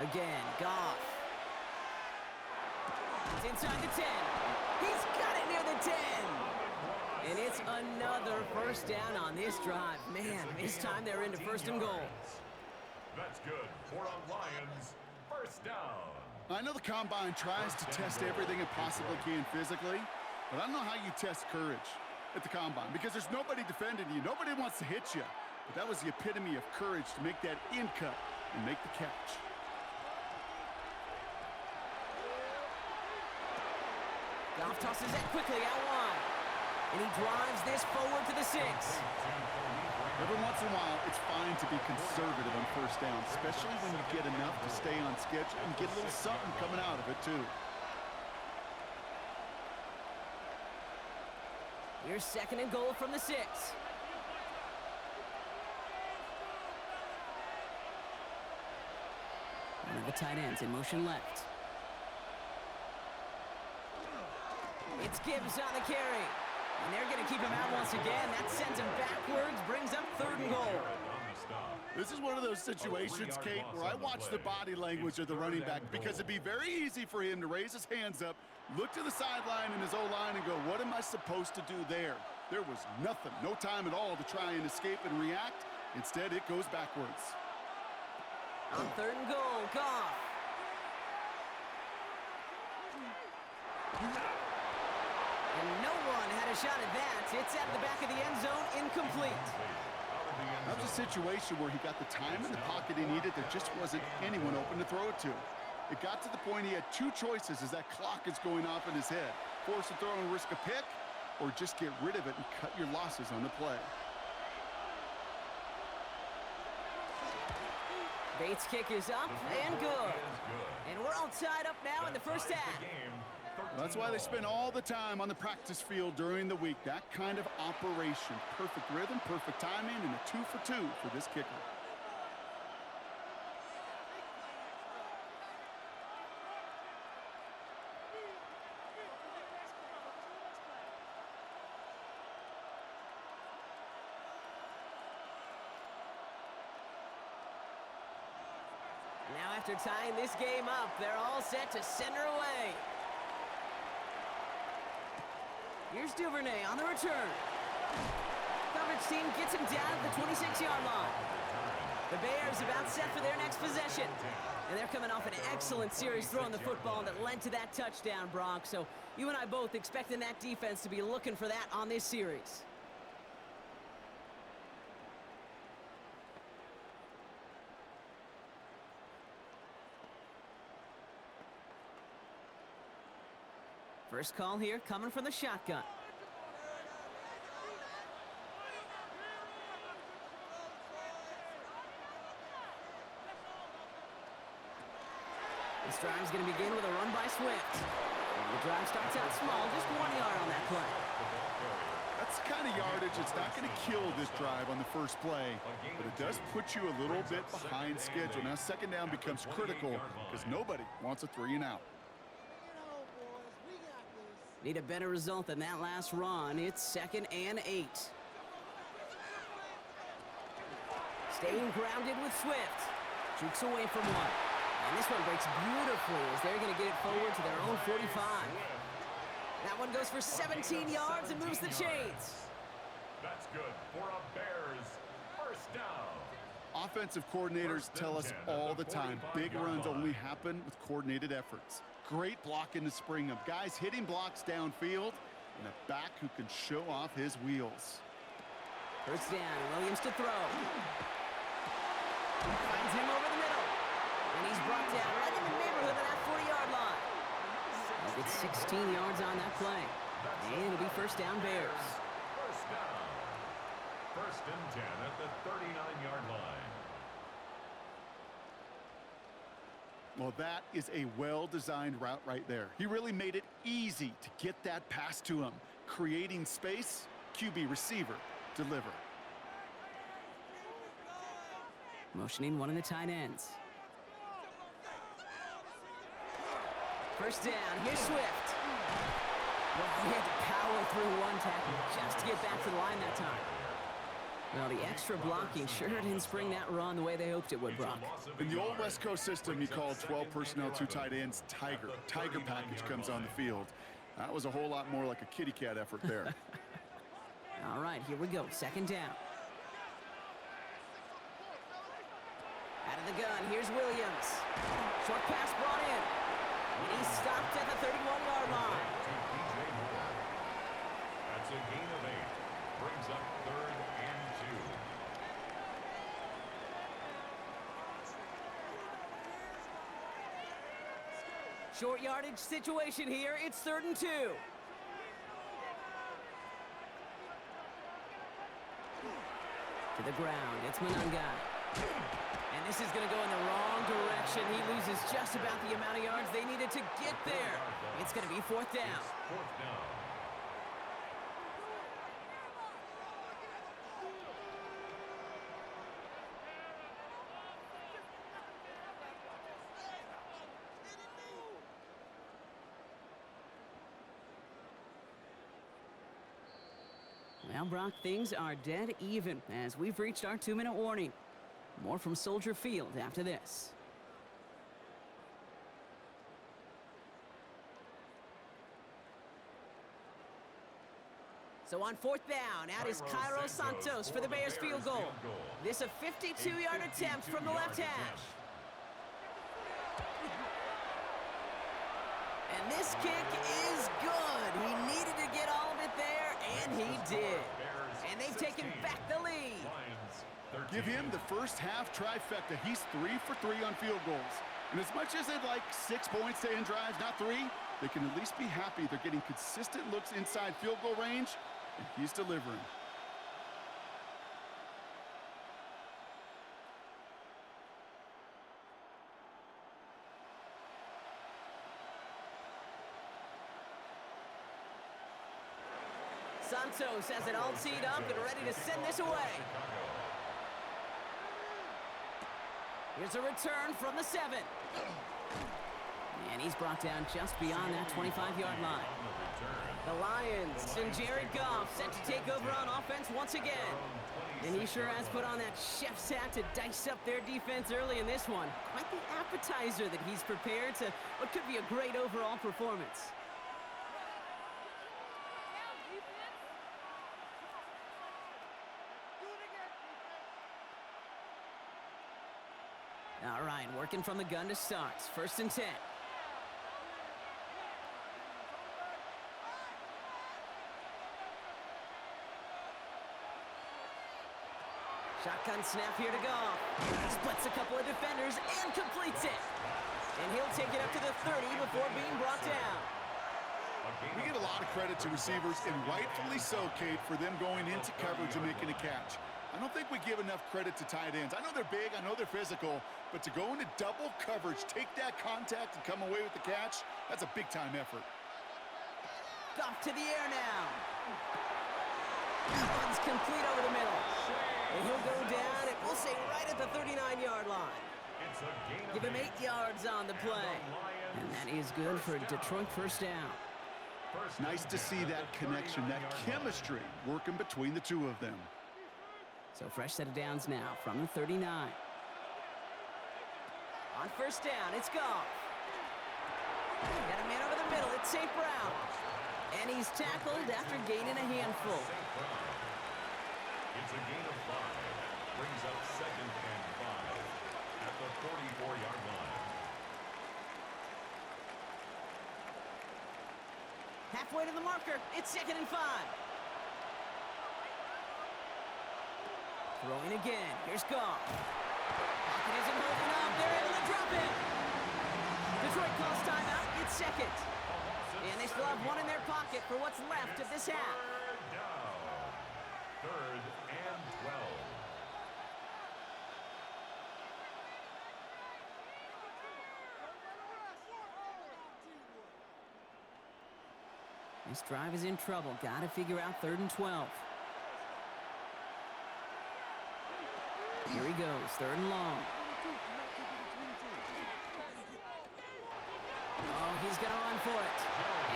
Again, Goff. It's inside the 10. He's got it near the 10. And it's another 1st down on this drive. Man, this time they're into 1st and goal. That's good for a Lions 1st down. I know the Combine tries to test everything it possibly can physically, but I don't know how you test courage at the Combine because there's nobody defending you. Nobody wants to hit you. But that was the epitome of courage to make that in cut and make the catch. Goff tosses it quickly out wide. And he drives this forward to the 6. Every once in a while, it's fine to be conservative on first down, especially when you get enough to stay on schedule and get a little something coming out of it, too. Here's 2nd and goal from the 6. One of the tight ends in motion left. It's Gibbs on the carry. And they're going to keep him out once again. That sends him backwards, brings up 3rd and goal. This is one of those situations, Kate, where I watch the body language of the running back because it'd be very easy for him to raise his hands up, look to the sideline in his O-line and go, what am I supposed to do there? There was nothing, no time at all to try and escape and react. Instead, it goes backwards. On 3rd and goal, Goff. And no one had a shot at that. It's out of the back of the end zone, incomplete. That was a situation where he got the time in the pocket he needed. There just wasn't anyone open to throw it to. It got to the point he had 2 choices as that clock is going off in his head. Force a throw and risk a pick, or just get rid of it and cut your losses on the play. Bates' kick is up and good. And we're all tied up now in the first half. That's why they spend all the time on the practice field during the week. That kind of operation. Perfect rhythm, perfect timing, and a 2 for 2 for this kicker. Now after tying this game up, they're all set to center away. Here's Duvernay on the return. Coverage team gets him down at the 26-yard line. The Bears about set for their next possession. And they're coming off an excellent series throwing the football that led to that touchdown, Brock. So you and I both expecting that defense to be looking for that on this series. First call here coming from the shotgun. This drive's going to begin with a run by Swift. And the drive starts out small, just 1 yard on that play. That's the kind of yardage that's not going to kill this drive on the first play, but it does put you a little bit behind schedule. Now 2nd down becomes critical because nobody wants a 3 and out. Need a better result than that last run. It's 2nd and 8. Staying grounded with Swift. Jukes away from one. And this one breaks beautifully as they're going to get it forward to their own 45. That one goes for 17 yards and moves the chains. That's good for a Bears first down. Offensive coordinators tell us all the time, big runs only happen with coordinated efforts. Great block in the spring of guys hitting blocks downfield and a back who can show off his wheels. First down, Williams to throw. Finds him over the middle. And he's brought down right in the neighborhood of that 40-yard line. He'll get 16 yards on that play. And it'll be first down Bears. First down. 1st and 10 at the 39-yard line. Well, that is a well-designed route right there. He really made it easy to get that pass to him. Creating space, QB receiver, deliver. Motioning one of the tight ends. First down, here's Swift. Well, he had to power through one tackle just to get back to the line that time. Well, the extra blocking sure didn't spring that run the way they hoped it would, Brock. In the old West Coast system, you called 12 personnel, 2 tight ends, Tiger. Tiger package comes on the field. That was a whole lot more like a kitty cat effort there. All right, here we go. 2nd down. Out of the gun, here's Williams. Short pass brought in. And he's stopped at the 31-yard line. That's a gain of 8. Brings up 3rd and 2. Short yardage situation here. It's 3rd and 2. To the ground, it's Manungai. And this is going to go in the wrong direction. He loses just about the amount of yards they needed to get there. It's going to be fourth down. Fourth down. Well, Brock, things are dead even as we've reached our 2-minute warning. More from Soldier Field after this. So on fourth down, out is Cairo Santos for the Bears field goal. This a 52-yard attempt from the left hash. And this kick is good. He needed to get all of it there, and he did. And they've taken back the lead. Give him the first half trifecta. He's 3 for 3 on field goals. And as much as they'd like 6 points to end drives, not 3, they can at least be happy they're getting consistent looks inside field goal range, and he's delivering. Santos has it all teed up and ready to send this away. Here's a return from the 7. And he's brought down just beyond that 25-yard line. The Lions and Jared Goff set to take over on offense once again. And he sure has put on that chef's hat to dice up their defense early in this one. Quite the appetizer that he's prepared to what could be a great overall performance. All right, working from the gun to start. 1st and 10. Shotgun snap here to go. Splits a couple of defenders and completes it. And he'll take it up to the 30 before being brought down. We give a lot of credit to receivers, and rightfully so, Kate, for them going into coverage and making a catch. I don't think we give enough credit to tight ends. I know they're big, I know they're physical, but to go into double coverage, take that contact, and come away with the catch, that's a big-time effort. Off to the air now. That one's complete over the middle. And he'll go down, and we'll say right at the 39-yard line. Give him 8 yards on the play. And that is good for Detroit first down. Nice to see that connection, that chemistry working between the two of them. So fresh set of downs now from the 39. On first down, it's Goff. Got a man over the middle, it's St. Brown. And he's tackled after gaining a handful. It's a gain of 5. Brings up 2nd and 5 at the 44-yard line. Halfway to the marker, it's 2nd and 5. Throwing again. Here's Goff. Pocket isn't holding up. They're able to drop it. Detroit calls timeout. It's 2nd. And they still have one in their pocket for what's left of this half. 3rd down. 3rd and 12. This drive is in trouble. Got to figure out 3rd and 12. Here he goes, 3rd and long. Oh, he's going to run for it.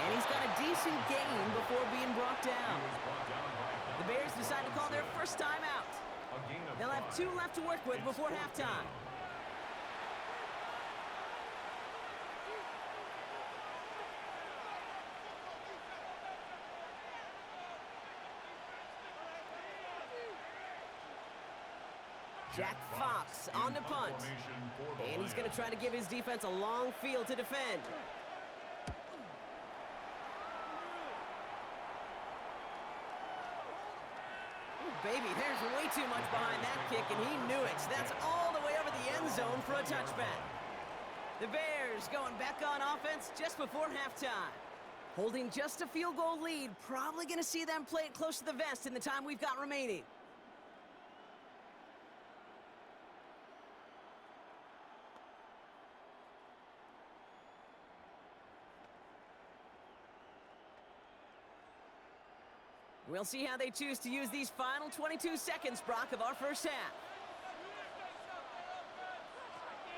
And he's got a decent gain before being brought down. The Bears decide to call their first time out. They'll have 2 left to work with before halftime. Jack Fox on the punt. And he's going to try to give his defense a long field to defend. Ooh, baby, there's way too much behind that kick, and he knew it. That's all the way over the end zone for a touchback. The Bears going back on offense just before halftime. Holding just a field goal lead. Probably going to see them play it close to the vest in the time we've got remaining. We'll see how they choose to use these final 22 seconds, Brock, of our first half.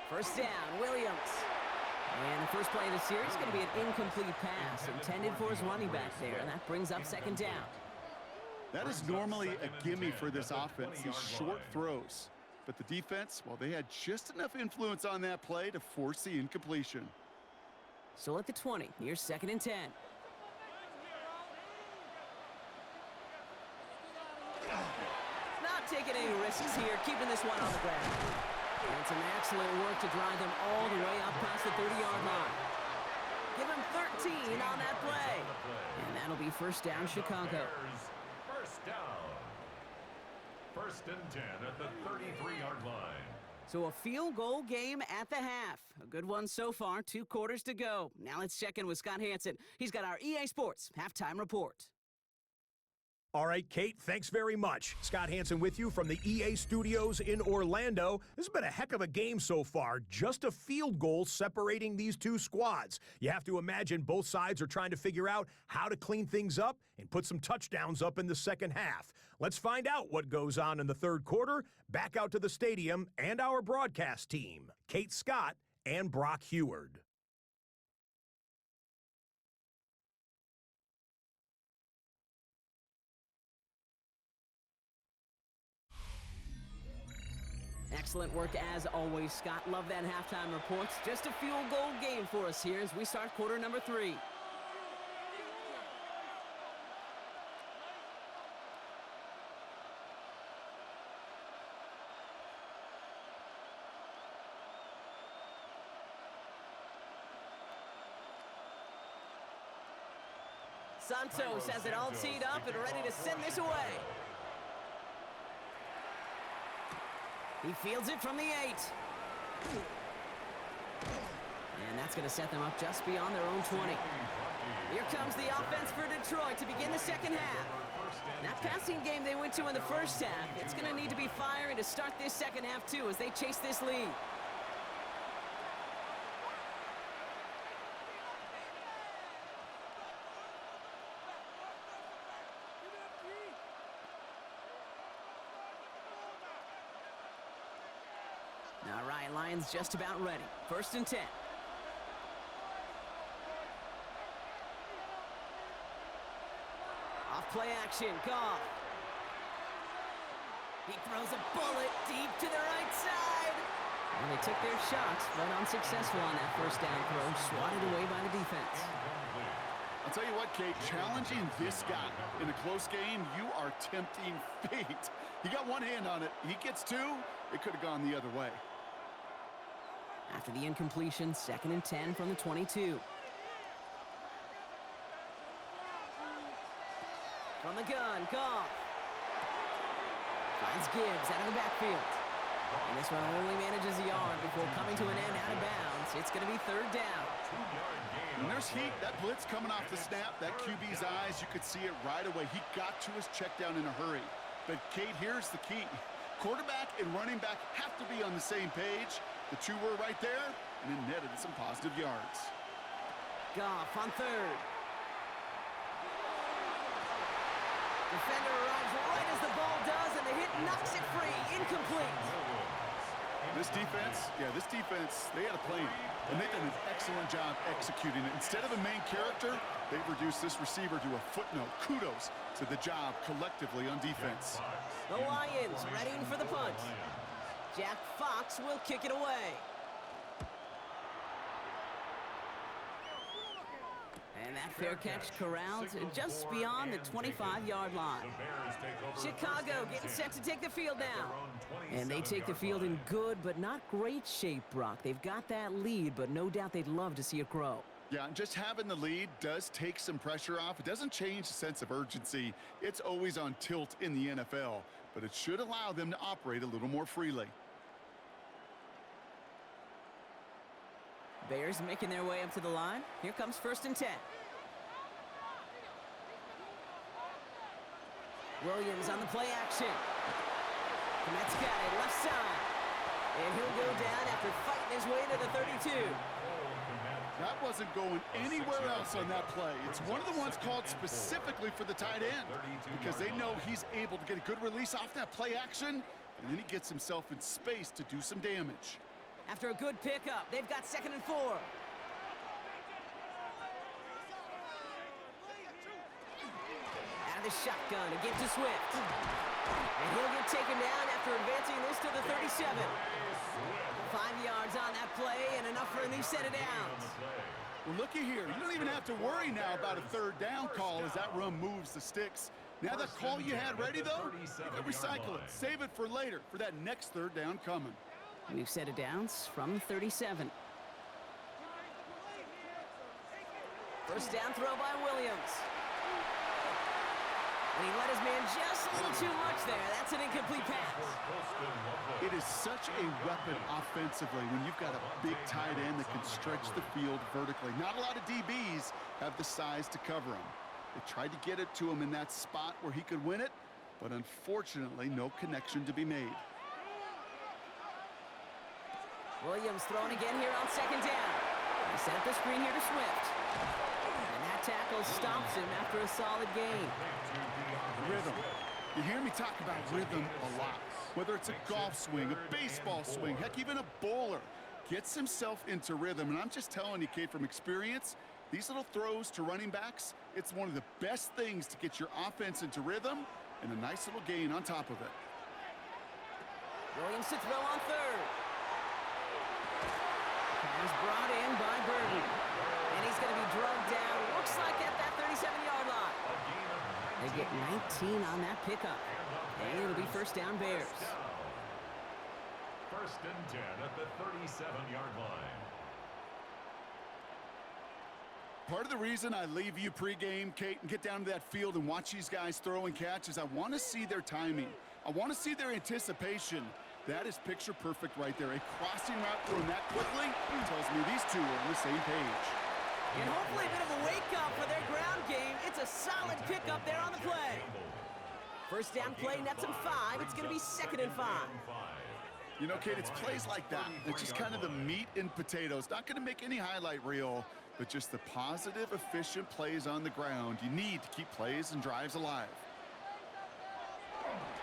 First down, Williams. And the first play of the series is going to be an incomplete pass intended for his running back there, and that brings up second down. That is normally a gimme for this offense, these short throws. But the defense, well, they had just enough influence on that play to force the incompletion. So at the 20, here's second and 10. Not taking any risks here, keeping this one on the ground. And some excellent work to drive them all the way up past the 30-yard line. Give him 13 on that play. And that'll be first down, Chicago. First down. First and 10 at the 33-yard line. So a field goal game at the half. A good one so far, 2 quarters to go. Now let's check in with Scott Hanson. He's got our EA Sports halftime report. All right, Kate, thanks very much. Scott Hanson with you from the EA Studios in Orlando. This has been a heck of a game so far. Just a field goal separating these two squads. You have to imagine both sides are trying to figure out how to clean things up and put some touchdowns up in the second half. Let's find out what goes on in the third quarter. Back out to the stadium and our broadcast team, Kate Scott and Brock Heward. Excellent work as always, Scott. Love that halftime report. Just a field goal game for us here as we start quarter number 3. Santos has it all teed up and ready to send this away. He fields it from the 8. And that's going to set them up just beyond their own 20. Here comes the offense for Detroit to begin the second half. That passing game they went to in the first half, it's going to need to be firing to start this second half too as they chase this lead. All right, Lions just about ready. First and 10. Off play action, Goff. He throws a bullet deep to the right side. And they took their shots, but unsuccessful on that first down throw, swatted away by the defense. I'll tell you what, Kate, challenging this guy in a close game, you are tempting fate. He got one hand on it. He gets 2. It could have gone the other way. After the incompletion, second and 10 from the 22. From the gun, Goff. Finds Gibbs out of the backfield. And this one only manages a yard before coming to an end out of bounds. It's going to be third down. And there's heat. That blitz coming off the snap, that QB's eyes, you could see it right away. He got to his check down in a hurry. But, Kate, here's the key. Quarterback and running back have to be on the same page. The 2 were right there, and it netted some positive yards. Goff on third. Defender arrives right as the ball does, and the hit knocks it free. Incomplete. This defense, they had a plan, and they've done an excellent job executing it. Instead of a main character, they've reduced this receiver to a footnote. Kudos to the job collectively on defense. The Lions readying for the punt. Jack Fox will kick it away. And that fair catch corralled just beyond the 25-yard line. Chicago getting set to take the field now. And they take the field in good but not great shape, Brock. They've got that lead, but no doubt they'd love to see it grow. Yeah, and just having the lead does take some pressure off. It doesn't change the sense of urgency. It's always on tilt in the NFL, but it should allow them to operate a little more freely. Bears making their way up to the line. Here comes first and 10. Williams on the play action. Komet's got it left side. And he'll go down after fighting his way to the 32. That wasn't going anywhere else on that play. It's one of the ones called specifically for the tight end because they know he's able to get a good release off that play action, and then he gets himself in space to do some damage. After a good pickup, they've got 2nd and 4. Out of the shotgun, a give to Swift. And he'll get taken down after advancing this to the 37. 5 yards on that play and enough for a new set of downs. Well, looky here. You don't even have to worry now about a 3rd down call as that run moves the sticks. Now that call you had ready, though, you can recycle it. Save it for later for that next 3rd down coming. New set of downs from 37. First down throw by Williams. And he let his man just a little too much there. That's an incomplete pass. It is such a weapon offensively when you've got a big tight end that can stretch the field vertically. Not a lot of DBs have the size to cover him. They tried to get it to him in that spot where he could win it, but unfortunately, no connection to be made. Williams throwing again here on 2nd down. He set up the screen here to Swift. And that tackle stops him after a solid gain. Rhythm. You hear me talk about rhythm a lot. Whether it's a golf swing, a baseball swing, heck, even a bowler gets himself into rhythm. And I'm just telling you, Kate, from experience, these little throws to running backs, it's one of the best things to get your offense into rhythm and a nice little gain on top of it. Williams to throw on 3rd. Pass brought in by Burton. And he's going to be drugged down. Looks like at that 37-yard line. They get 19 on that pickup. And it'll be 1st down Bears. 1st and 10 at the 37-yard line. Part of the reason I leave you pregame, Kate, and get down to that field and watch these guys throw and catch is I want to see their timing. I want to see their anticipation. That is picture perfect right there. A crossing route thrown that quickly tells me these two are on the same page. And hopefully a bit of a wake-up for their ground game. It's a solid pickup there on the play. 1st down play nets them 5. It's going to be 2nd and 5. You know, Kate, it's plays like that. It's just kind of the meat and potatoes. Not going to make any highlight reel, but just the positive, efficient plays on the ground. You need to keep plays and drives alive.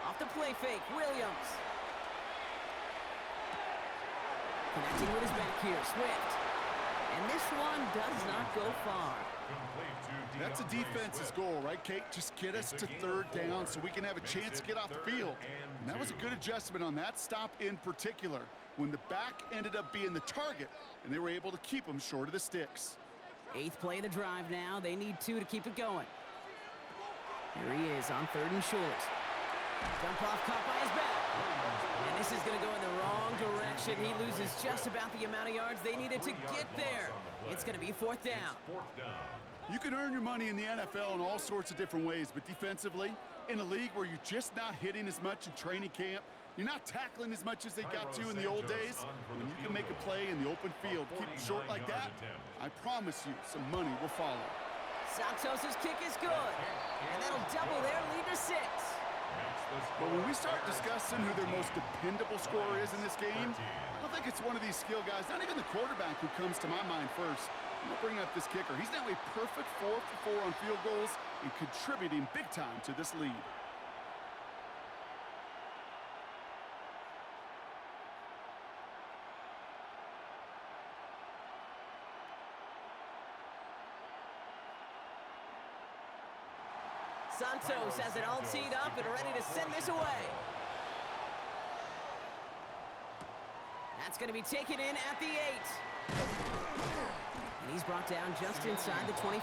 Off the play fake, Williams. Connecting with his back here, Swift. And this one does not go far. That's a defense's goal, right, Kate? Just get us to 3rd down so we can have a chance to get off the field. And that was a good adjustment on that stop in particular, when the back ended up being the target, and they were able to keep him short of the sticks. 8th play of the drive now. They need 2 to keep it going. Here he is on 3rd and short. Dump off caught by his back. And this is going to go in the wrong direction. He loses just about the amount of yards they needed to get there. It's going to be 4th down. You can earn your money in the NFL in all sorts of different ways, but defensively, in a league where you're just not hitting as much in training camp, you're not tackling as much as they got to in the old days, when you can make a play in the open field, keep it short like that, I promise you some money will follow. Santos' kick is good, and that'll double their lead to 6. But when we start discussing who their most dependable scorer is in this game, I don't think it's one of these skill guys, not even the quarterback who comes to my mind first. I'm going to bring up this kicker. He's now a perfect 4 for 4 on field goals and contributing big time to this lead. Santos has it all teed up and ready to send this away. That's going to be taken in at the 8. And he's brought down just inside the 25.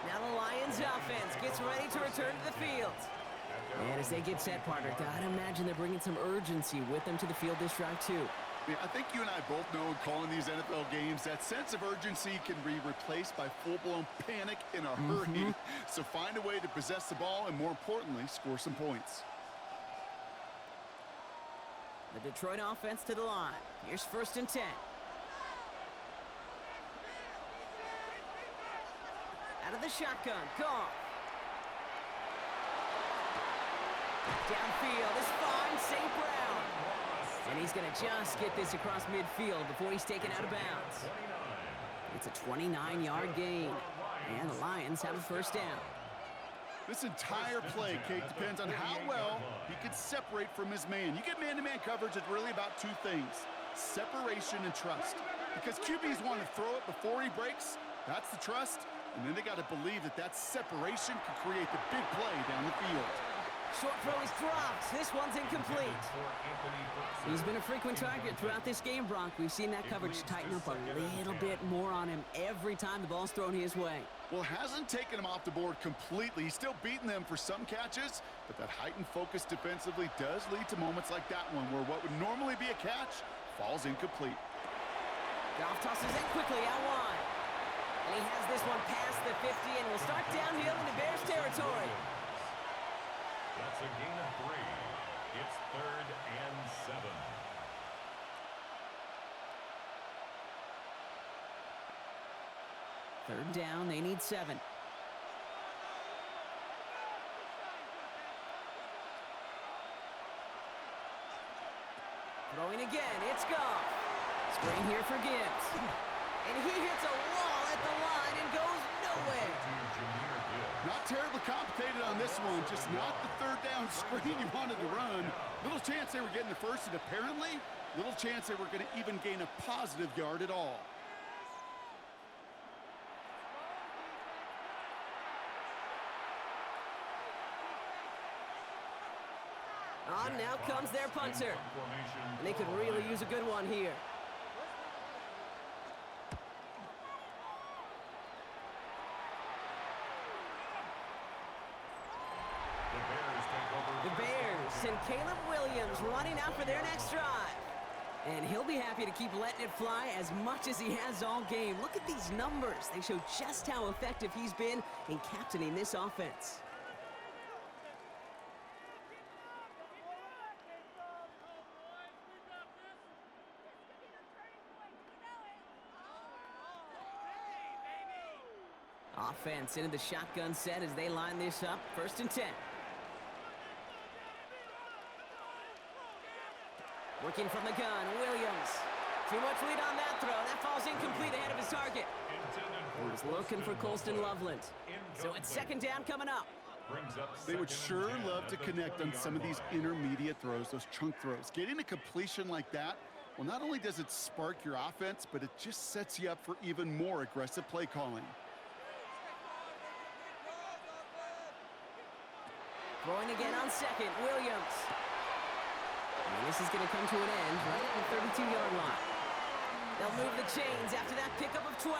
Now the Lions offense gets ready to return to the field. And as they get set, partner, gotta imagine they're bringing some urgency with them to the field this drive too. Yeah, I think you and I both know in calling these NFL games that sense of urgency can be replaced by full-blown panic in a hurry. So find a way to possess the ball and, more importantly, score some points. The Detroit offense to the line. Here's 1st and 10. Out of the shotgun, Goff. Downfield is fine, St. Brown. And he's going to just get this across midfield before he's taken out of bounds. It's a 29-yard gain, and the Lions have a first down. This entire play, Kate, depends on how well he can separate from his man. You get man-to-man coverage, it's really about two things, separation and trust. Because QBs want to throw it before he breaks, that's the trust, and then they got to believe that that separation can create the big play down the field. Short throw is dropped. This one's incomplete. He's been a frequent target throughout this game, Brock. We've seen that coverage tighten up a little bit more on him every time the ball's thrown his way. Well, hasn't taken him off the board completely. He's still beating them for some catches, but that heightened focus defensively does lead to moments like that one where what would normally be a catch falls incomplete. Goff tosses it quickly out wide. And he has this one past the 50 and will start downhill into Bears territory. That's a gain of 3. It's 3rd and 7. Third down, they need 7. Throwing again, it's Goff. Screen here for Gibbs. And he hits a wall at the line and goes nowhere. Not terribly complicated on this one, just not the third down screen he wanted to run. Little chance they were getting the first, and apparently, little chance they were going to even gain a positive yard at all. On now comes their punter. And they could really use a good one here. The Bears send Caleb Williams running out for their next drive. And he'll be happy to keep letting it fly as much as he has all game. Look at these numbers. They show just how effective he's been in captaining this offense. Offense into the shotgun set as they line this up. 1st and 10. Working from the gun, Williams. Too much lead on that throw. That falls incomplete ahead of his target. He's looking for Colston Loveland. So it's 2nd down coming up. They would sure love to connect on some of these intermediate throws, those chunk throws. Getting a completion like that, well, not only does it spark your offense, but it just sets you up for even more aggressive play calling. Throwing again on 2nd, Williams. And this is going to come to an end right at the 32-yard line. They'll move the chains after that pickup of 12.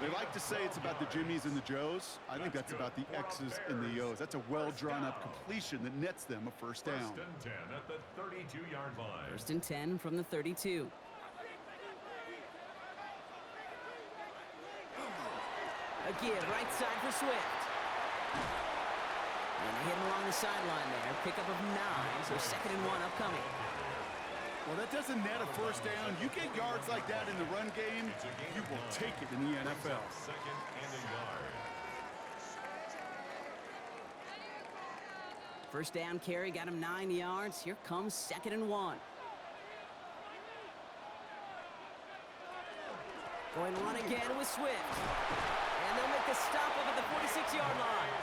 They like to say it's about the Jimmies and the Joes. I think that's about the X's and the O's. That's a well-drawn-up completion that nets them a first down. 1st and 10 at the 32-yard line. 1st and 10 from the 32. A give right side for Swift. And they hit him along the sideline there. Pickup of 9, so 2nd and 1 upcoming. Well, that doesn't net a first down. You get yards like that in the run game, you will take it in the NFL. 2nd and a yard. First down carry got him 9 yards. Here comes 2nd and 1. Going to run again with Swift. And they'll make the stop up at the 46-yard line.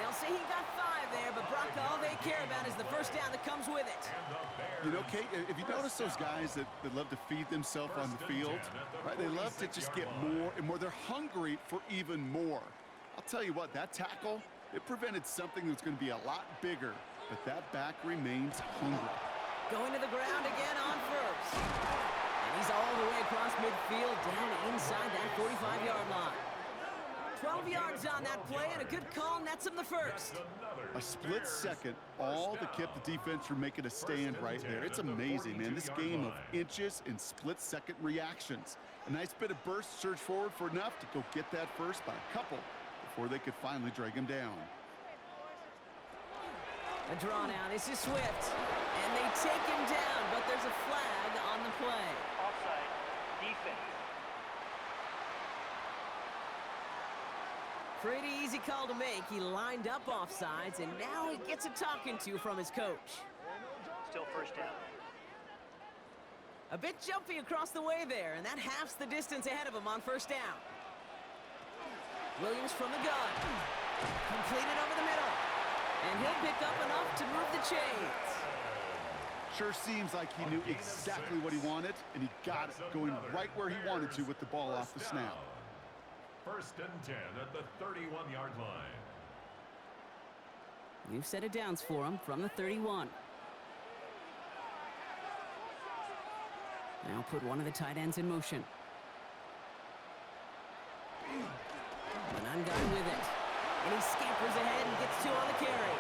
They'll say he got 5 there, but Brock, all they care about is the first down that comes with it. You know, Kate, if you notice those guys that love to feed themselves on the field, right? They love to just get more and more. They're hungry for even more. I'll tell you what, that tackle, it prevented something that's going to be a lot bigger, but that back remains hungry. Going to the ground again on 1st. And he's all the way across midfield, down inside that 45-yard line. 12 yards on that play, and a good call nets him the 1st. A split second, all that kept the defense from making a stand right there. It's amazing, man. This game of inches and split-second reactions. A nice bit of burst, surge forward for enough to go get that first by a couple before they could finally drag him down. A draw now. This is Swift. And they take him down, but there's a flag on the play. Offside. Defense. Pretty easy call to make. He lined up offsides, and now he gets a talking to from his coach. Still first down. A bit jumpy across the way there, and that halves the distance ahead of him on first down. Williams from the gun. Completed over the middle. And he'll pick up enough to move the chains. Sure seems like he knew exactly what he wanted, and he got it, going right where he wanted to with the ball off the snap. First and 10 at the 31-yard line. New set of downs for him from the 31. Now put one of the tight ends in motion. Manan got him with it. And he scampers ahead and gets two on the carry.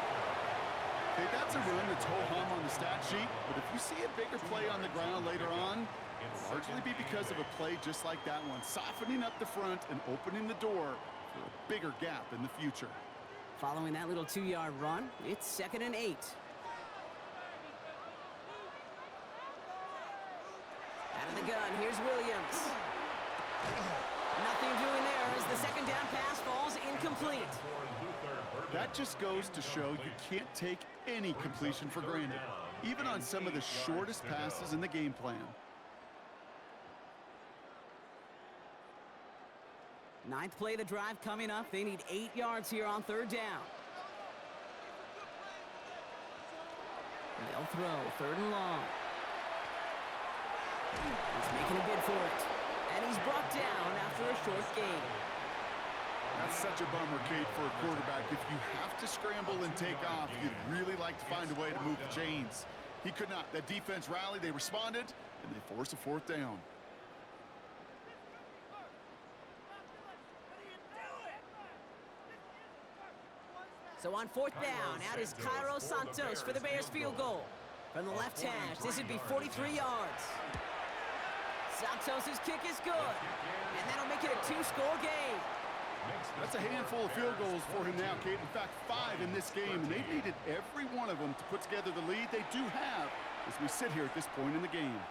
Okay, that's a run that's ho-hum on the stat sheet, but if you see a bigger play on the ground later on, it'll largely be because of a play just like that one, softening up the front and opening the door for a bigger gap in the future. Following that little 2-yard run, it's 2nd and 8. Out of the gun, here's Williams. Nothing doing there as the second down pass falls incomplete. That just goes to show you can't take any completion for granted, even on some of the shortest passes in the game plan. Ninth play of the drive coming up. They need 8 yards here on third down. They'll throw 3rd and long. He's making a bid for it. And he's brought down after a short gain. That's such a bummer, Kate, for a quarterback. If you have to scramble and take off, you'd really like to find a way to move the chains. He could not. That defense rallied, they responded, and they forced a 4th down. So on 4th down, out is Cairo Santos for the Bears field goal. From the left hash, this would be 43 yards. Santos' kick is good, and that'll make it a 2-score game. That's a handful of field goals for him now, Kate. In fact, 5 in this game, and they needed every one of them to put together the lead they do have as we sit here at this point in the game.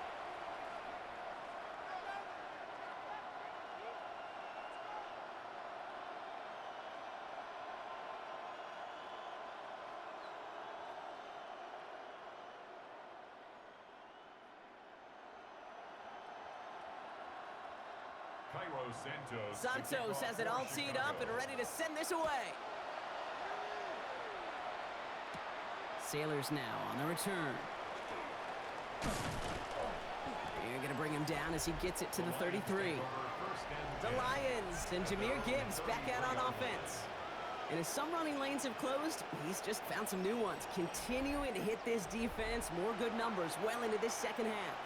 Santos has it all teed up and ready to send this away. Sailors now on the return. They're going to bring him down as he gets it to the 33. The Lions and Jahmyr Gibbs back out on offense. And as some running lanes have closed, he's just found some new ones, continuing to hit this defense more good numbers well into this second half.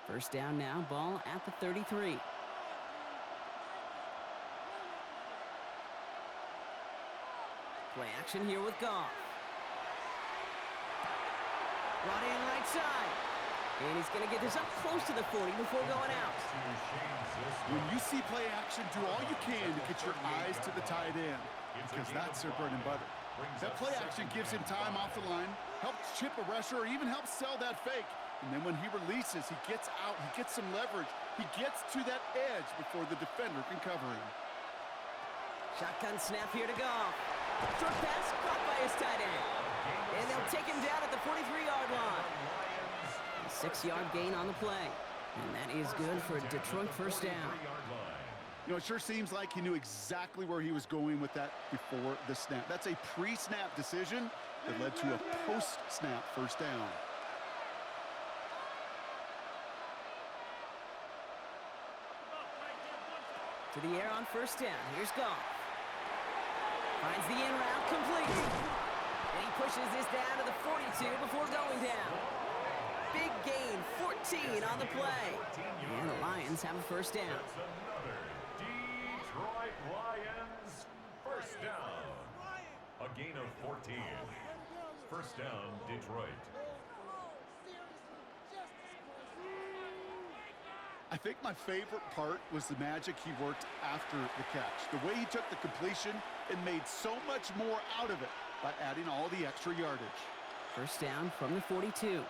First down now, ball at the 33. Play action here with Goff. Brought in right side. And he's going to get this up close to the 40 before going out. When you see play action, do all you can to get your eyes to the tight end, because that's their bread and butter. That play action gives him time off the line, helps chip a rusher, or even helps sell that fake. And then when he releases, he gets out, he gets some leverage. He gets to that edge before the defender can cover him. Shotgun snap here to Goff. Short pass caught by his tight end. And they'll take him down at the 43-yard line. A 6-yard gain on the play. And that is good for a Detroit first down. You know, it sure seems like he knew exactly where he was going with that before the snap. That's a pre-snap decision that led to a post-snap first down. To the air on first down. Here's Goff. Finds the in route complete. And he pushes this down to the 42 before going down. Big gain, 14 on the play. And the Lions have a first down. That's another Detroit Lions first down. A gain of 14. First down, Detroit. I think my favorite part was the magic he worked after the catch. The way he took the completion and made so much more out of it by adding all the extra yardage. First down from the 42.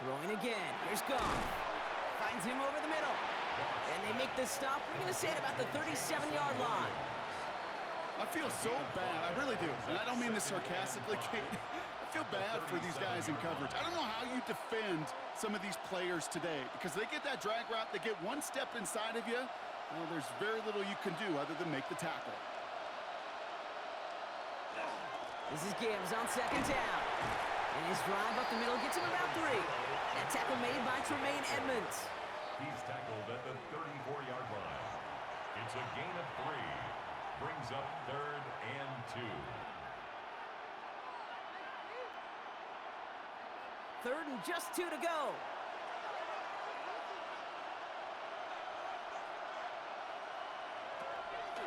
Throwing again. Here's Goff. Finds him over the middle. And they make the stop. We're going to say it about the 37-yard line. I feel so bad. I really do. And I don't mean this sarcastically, Kate. I feel bad for these guys in coverage. I don't know how you defend some of these players today because they get that drag route, they get one step inside of you. Well, there's very little you can do other than make the tackle. This is Gibbs on second down. And his drive up the middle gets him about 3. That tackle made by Tremaine Edmonds. He's tackled at the 34-yard line. It's a gain of 3. Brings up 3rd and 2. 3rd and just 2 to go.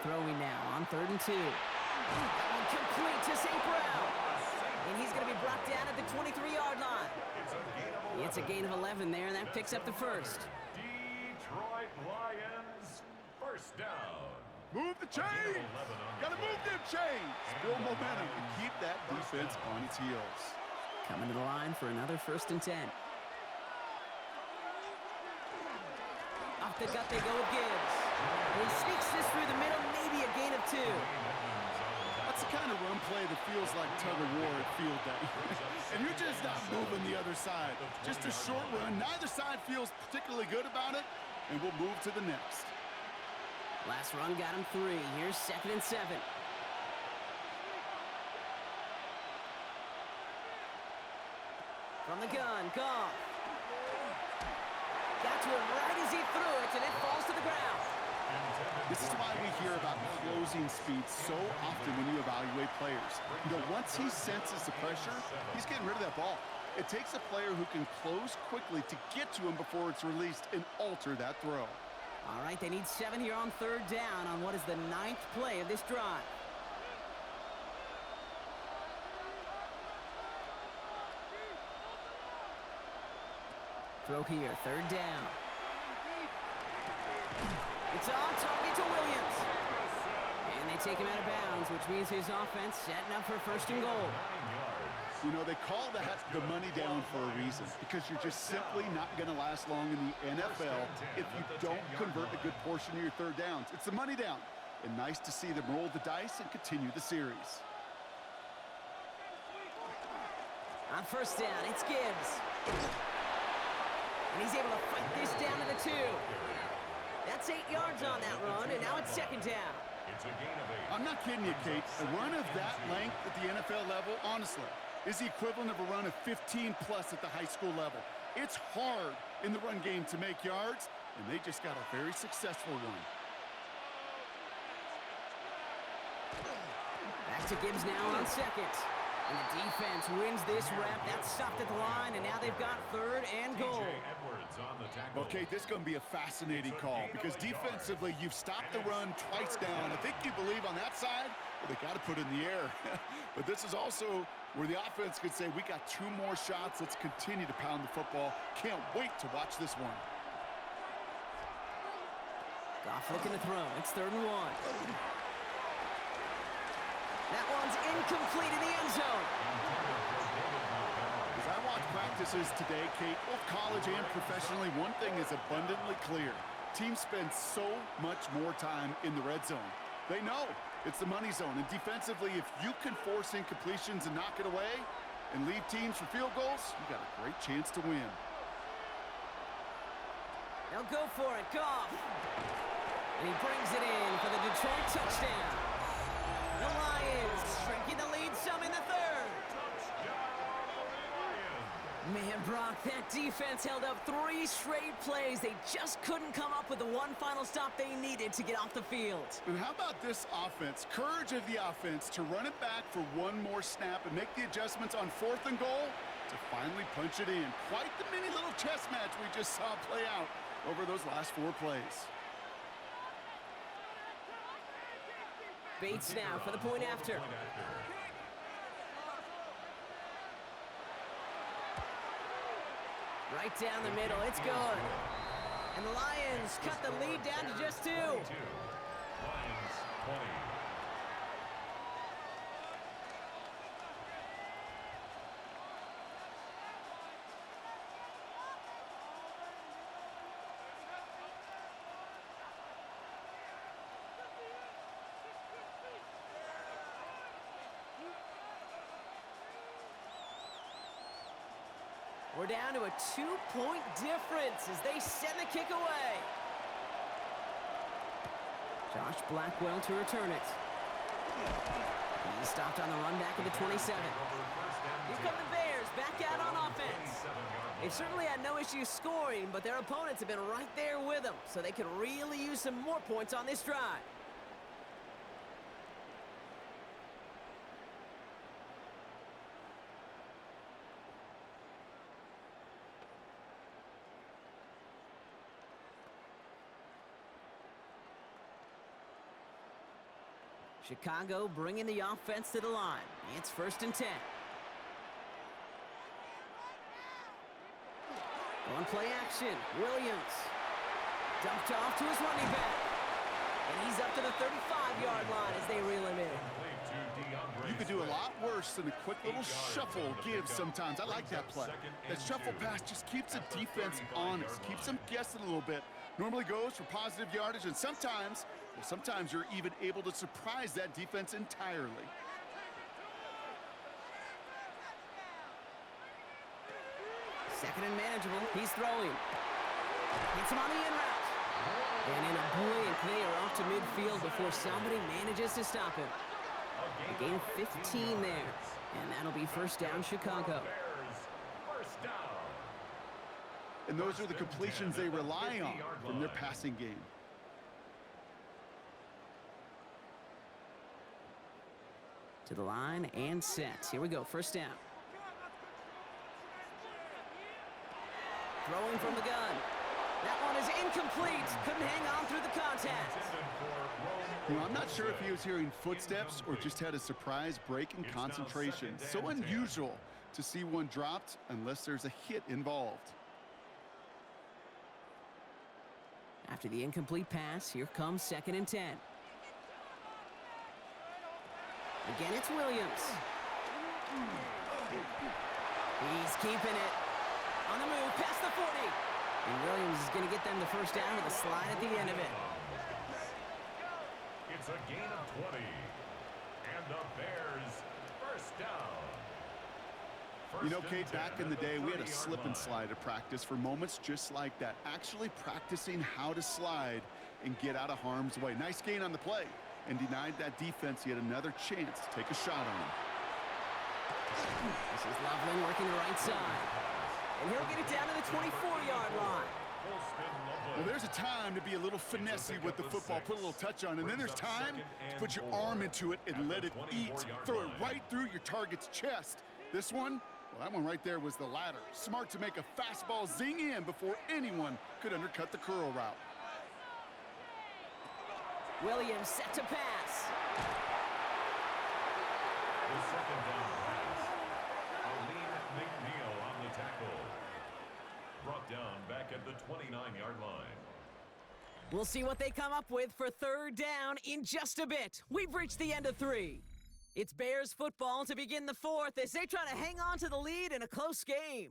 Throwing now on 3rd and 2. That one complete to St. Brown. And he's going to be brought down at the 23-yard line. It's a gain of 11 there, and that picks up the first. Detroit Lions, first down. Move the chains! Gotta move them chains! Build momentum and keep that defense on its heels. Coming to the line for another 1st and 10. Off the gut they go with Gibbs. And he sneaks this through the middle, maybe a gain of 2. That's the kind of run play that feels like tug-of-war at field day. And you're just not moving the other side. Just a short run. Neither side feels particularly good about it, and we'll move to the next. Last run got him 3. Here's 2nd and 7. From the gun, Goff. Got to him right as he threw it, and it falls to the ground. This is why we hear about closing speed so often when you evaluate players. You know, once he senses the pressure, he's getting rid of that ball. It takes a player who can close quickly to get to him before it's released and alter that throw. All right, they need 7 here on 3rd down on what is the 9th play of this drive. Throw here, 3rd down. It's on target to Williams. And they take him out of bounds, which means his offense setting up for 1st and goal. You know, they call that the money down for a reason because you're just simply not going to last long in the NFL if you don't convert a good portion of your 3rd downs. It's the money down. And nice to see them roll the dice and continue the series. On 1st down, it's Gibbs. And he's able to fight this down to the 2. That's 8 yards on that run, and now it's 2nd down. It's a gain of 8. I'm not kidding you, Kate. A run of that length at the NFL level, honestly, is the equivalent of a run of 15-plus at the high school level. It's hard in the run game to make yards, and they just got a very successful one. Back to Gibbs now on 2nd. And the defense wins this rep. That's stopped at the line, and now they've got 3rd and goal. Well, Kate, this is going to be a fascinating call because defensively, you've stopped the run twice down. I think you believe on that side, well, they got to put it in the air. But this is also where the offense could say, we got 2 more shots. Let's continue to pound the football. Can't wait to watch this one. Goff looking to throw. It's 3rd and 1. That one's incomplete in the end zone. As I watch practices today, Kate, both college and professionally, one thing is abundantly clear. Teams spend so much more time in the red zone. They know it's the money zone. And defensively, if you can force incompletions and knock it away and leave teams for field goals, you got a great chance to win. They'll go for it. Goff. And he brings it in for the Detroit touchdown. The Lions shrinking the lead some in the 3rd. Man, Brock, that defense held up 3 straight plays. They just couldn't come up with the one final stop they needed to get off the field. And how about this offense? Courage of the offense to run it back for one more snap and make the adjustments on 4th and goal to finally punch it in. Quite the mini little chess match we just saw play out over those last 4 plays. Bates now for the point after. Right down the middle, it's good. And the Lions cut the lead down to just 2. Lions 20. We're down to a 2-point difference as they send the kick away. Josh Blackwell to return it. He's stopped on the run back at the 27. Here come the Bears back out on offense. They've certainly had no issues scoring, but their opponents have been right there with them, so they could really use some more points on this drive. Chicago bringing the offense to the line. It's 1st and 10. On play action, Williams. Dumped off to his running back. And he's up to the 35-yard line as they reel him in. You could do a lot worse than a quick little shuffle give sometimes. I like that play. That shuffle pass just keeps the defense honest, keeps them guessing a little bit. Normally goes for positive yardage, and sometimes you're even able to surprise that defense entirely. Second and manageable. He's throwing. Hits him on the in route. And in a blink, they are off to midfield before somebody manages to stop him. A gain of 15 there. And that'll be 1st down, Chicago. And those are the completions they rely on from their passing game. To the line and set. Here we go, 1st down. Throwing from the gun. That one is incomplete. Couldn't hang on through the contact. You know, I'm not sure if he was hearing footsteps or just had a surprise break in concentration. So unusual to see one dropped unless there's a hit involved. After the incomplete pass, here comes 2nd and 10. Again, it's Williams. He's keeping it. On the move, past the 40. And Williams is going to get them the 1st down with a slide at the end of it. It's a gain of 20. And the Bears 1st down. You know, Kate, back in the day, we had a slip and slide at practice for moments just like that. Actually practicing how to slide and get out of harm's way. Nice gain on the play and denied that defense yet another chance to take a shot on him. This is Loveland working the right side. And he'll get it down to the 24-yard line. Well, there's a time to be a little finessey with the football, put a little touch on, and then there's time to put your arm into it and let it eat. Throw it right through your target's chest. This one, well, that one right there was the latter. Smart to make a fastball zing in before anyone could undercut the curl route. Williams set to pass. The 2nd down pass. Aline McNeil on the tackle. Brought down back at the 29-yard line. We'll see what they come up with for 3rd down in just a bit. We've reached the end of 3. It's Bears football to begin the 4th as they try to hang on to the lead in a close game.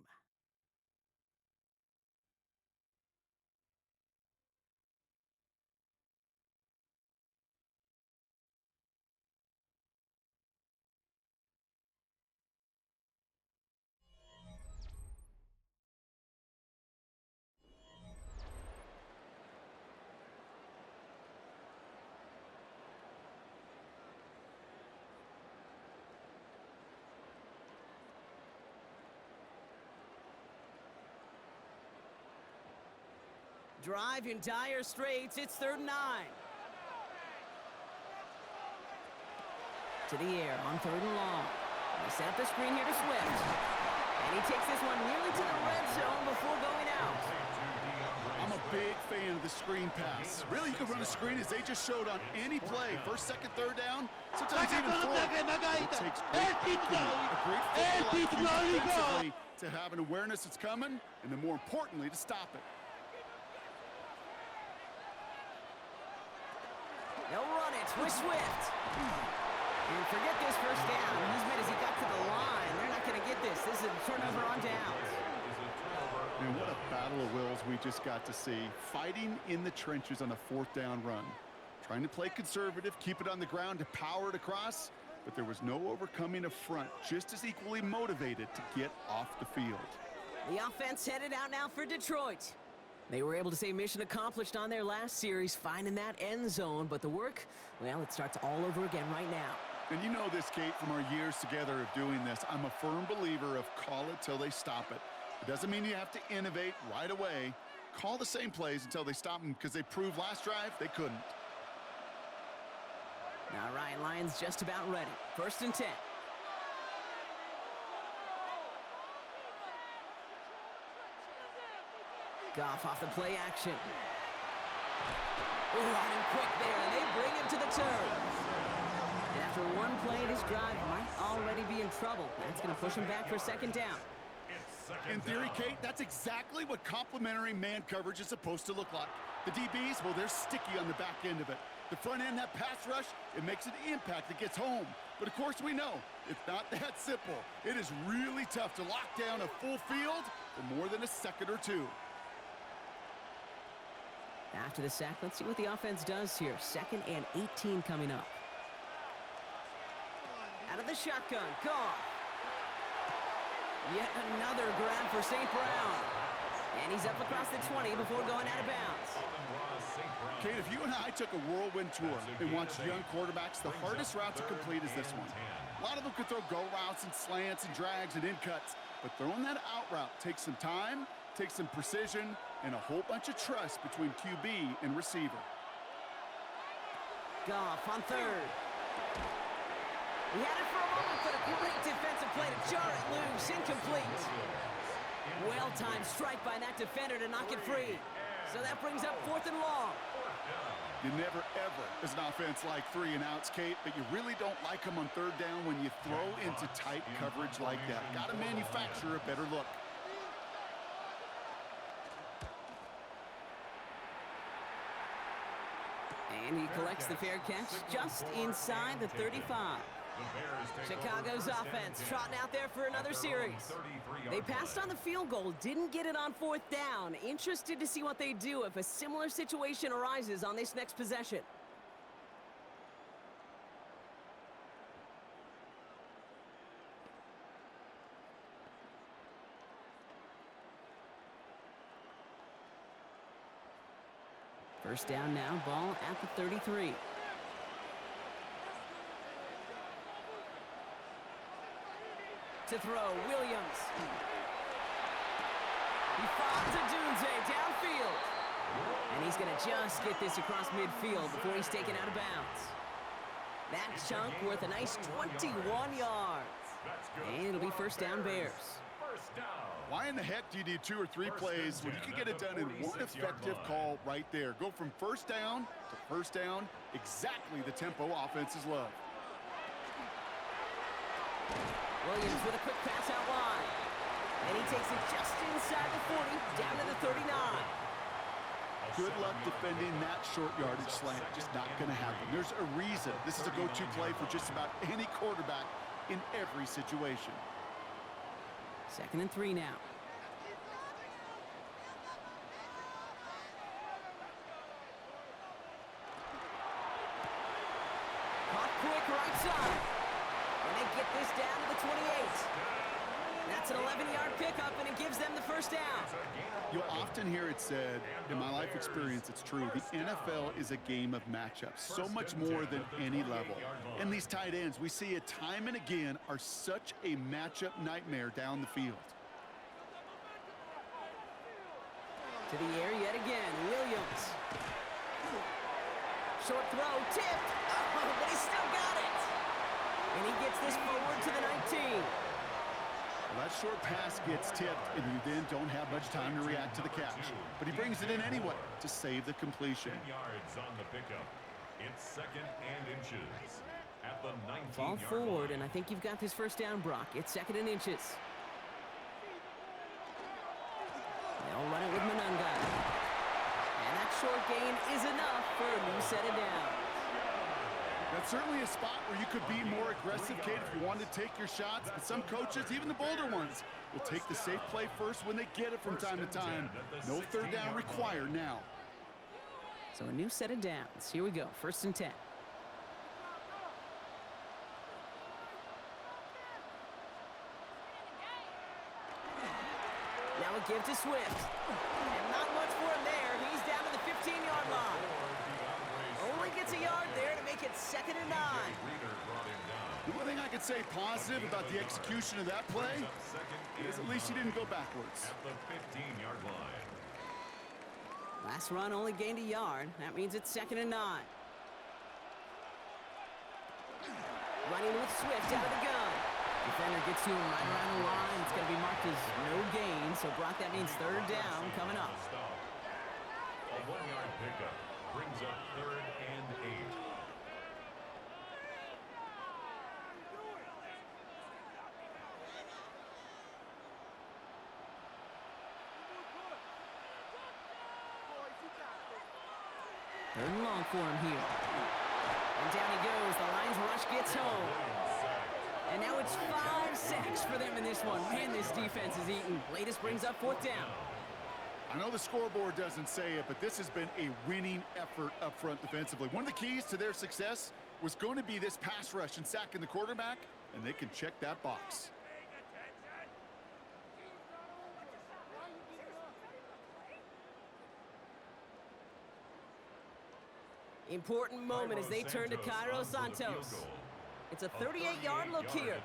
Drive in dire straits. It's 3rd and 9. To the air on 3rd and long. They set up the screen here to Swift. And he takes this one nearly to the red zone before going out. I'm a big fan of the screen pass. Really, you can run a screen as they just showed on any play. 1st, 2nd, 3rd down. Sometimes even 4th. It takes great IQ, a great football IQ defensively to have an awareness it's coming, and then more importantly, to stop it. They'll run it with Swift. And forget this 1st down. He's made as he got to the line. They're not going to get this. This is a turnover on downs. And what a battle of wills we just got to see. Fighting in the trenches on a 4th down run. Trying to play conservative, keep it on the ground to power it across. But there was no overcoming a front, just as equally motivated to get off the field. The offense headed out now for Detroit. They were able to say mission accomplished on their last series, finding that end zone, but the work, well, it starts all over again right now. And you know this, Kate, from our years together of doing this. I'm a firm believer of call it till they stop it. It doesn't mean you have to innovate right away. Call the same plays until they stop them, because they proved last drive they couldn't. All right, Lions just about ready. 1st and 10. Goff off the play action. Oh, running quick there, and they bring him to the turf. And after one play, this drive might already be in trouble. That's going to push him back for 2nd down. In theory, Kate, that's exactly what complementary man coverage is supposed to look like. The DBs, well, they're sticky on the back end of it. The front end, that pass rush, it makes an impact that gets home. But, of course, we know it's not that simple. It is really tough to lock down a full field for more than a second or two. After the sack, let's see what the offense does here. 2nd and 18 coming up. Out of the shotgun, Goff. Yet another grab for St. Brown. And he's up across the 20 before going out of bounds. Kate, if you and I took a whirlwind tour and watched young quarterbacks, the hardest route to complete is this one. A lot of them could throw go routes and slants and drags and in cuts, but throwing that out route takes some time, takes some precision, and a whole bunch of trust between QB and receiver. Goff on 3rd. He had it for a moment, but a great defensive play to jar it loose. Incomplete. Well-timed strike by that defender to knock it free. So that brings up 4th and long. You never, ever, as an offense, like 3 and outs, Kate, but you really don't like them on 3rd down when you throw into tight coverage like that. Got to manufacture a better look. And he collects the fair catch just inside the 35. Chicago's offense trotting out there for another series. They passed on the field goal, didn't get it on 4th down. Interested to see what they do if a similar situation arises on this next possession. First down now, ball at the 33. To throw, Williams. He finds a Dunze downfield. And he's going to just get this across midfield before he's taken out of bounds. That chunk worth a nice 21 yards. And it'll be 1st down Bears. Why in the heck do you need 2 or 3 plays when you can get it done in one effective call right there? Go from 1st down to 1st down, exactly the tempo offenses love. Williams with a quick pass out wide. And he takes it just inside the 40, down to the 39. Good luck defending that short yardage slant. Just not going to happen. There's a reason this is a go-to play for just about any quarterback in every situation. 2nd and 3 now. Caught quick right side. And they get this down to the 28. That's an 11-yard pickup, and it gives them the 1st down. You'll often hear it said, in my life experience, it's true, the NFL is a game of matchups, so much more than any level. And these tight ends, we see it time and again, are such a matchup nightmare down the field. To the air yet again, Williams. Short throw, tipped. Oh, but he still got it. And he gets this forward to the 19. Well, that short pass gets tipped, and you then don't have much time to react to the catch. But he brings it in anyway to save the completion. 10 yards on the pickup. It's 2nd and inches at the 19-yard Fall forward, and I think you've got this 1st down, Brock. It's 2nd and inches. They'll run it with Manunga. And that short gain is enough for a new set of downs. That's certainly a spot where you could be more aggressive, Kate, if you wanted to take your shots. But some coaches, even the bolder ones, will take the safe play first when they get it from time to time. No 3rd down required now. So a new set of downs. Here we go. 1st and 10. Now a give to Swift. And not much for him there. He's down to the 15-yard line. Only gets a yard there to make it 2nd and 9. The one thing I could say positive about the execution of that play is at least he didn't go backwards. At the 15-yard line. Last run only gained a yard. That means it's 2nd and 9. Running with Swift out of the gun. Defender gets to him right around the line. It's going to be marked as no gain. So, Brock, that means 3rd down coming up. A 1-yard pickup brings up 3rd and 8. Third and long for him here. And down he goes. The Lions rush gets home. And now it's 5 sacks for them in this one. Man, this defense is eating. Latest brings up 4th down. I know the scoreboard doesn't say it, but this has been a winning effort up front defensively. One of the keys to their success was going to be this pass rush and sacking the quarterback, and they can check that box. Important moment as they turn to Cairo Santos. It's a 38-yard look here.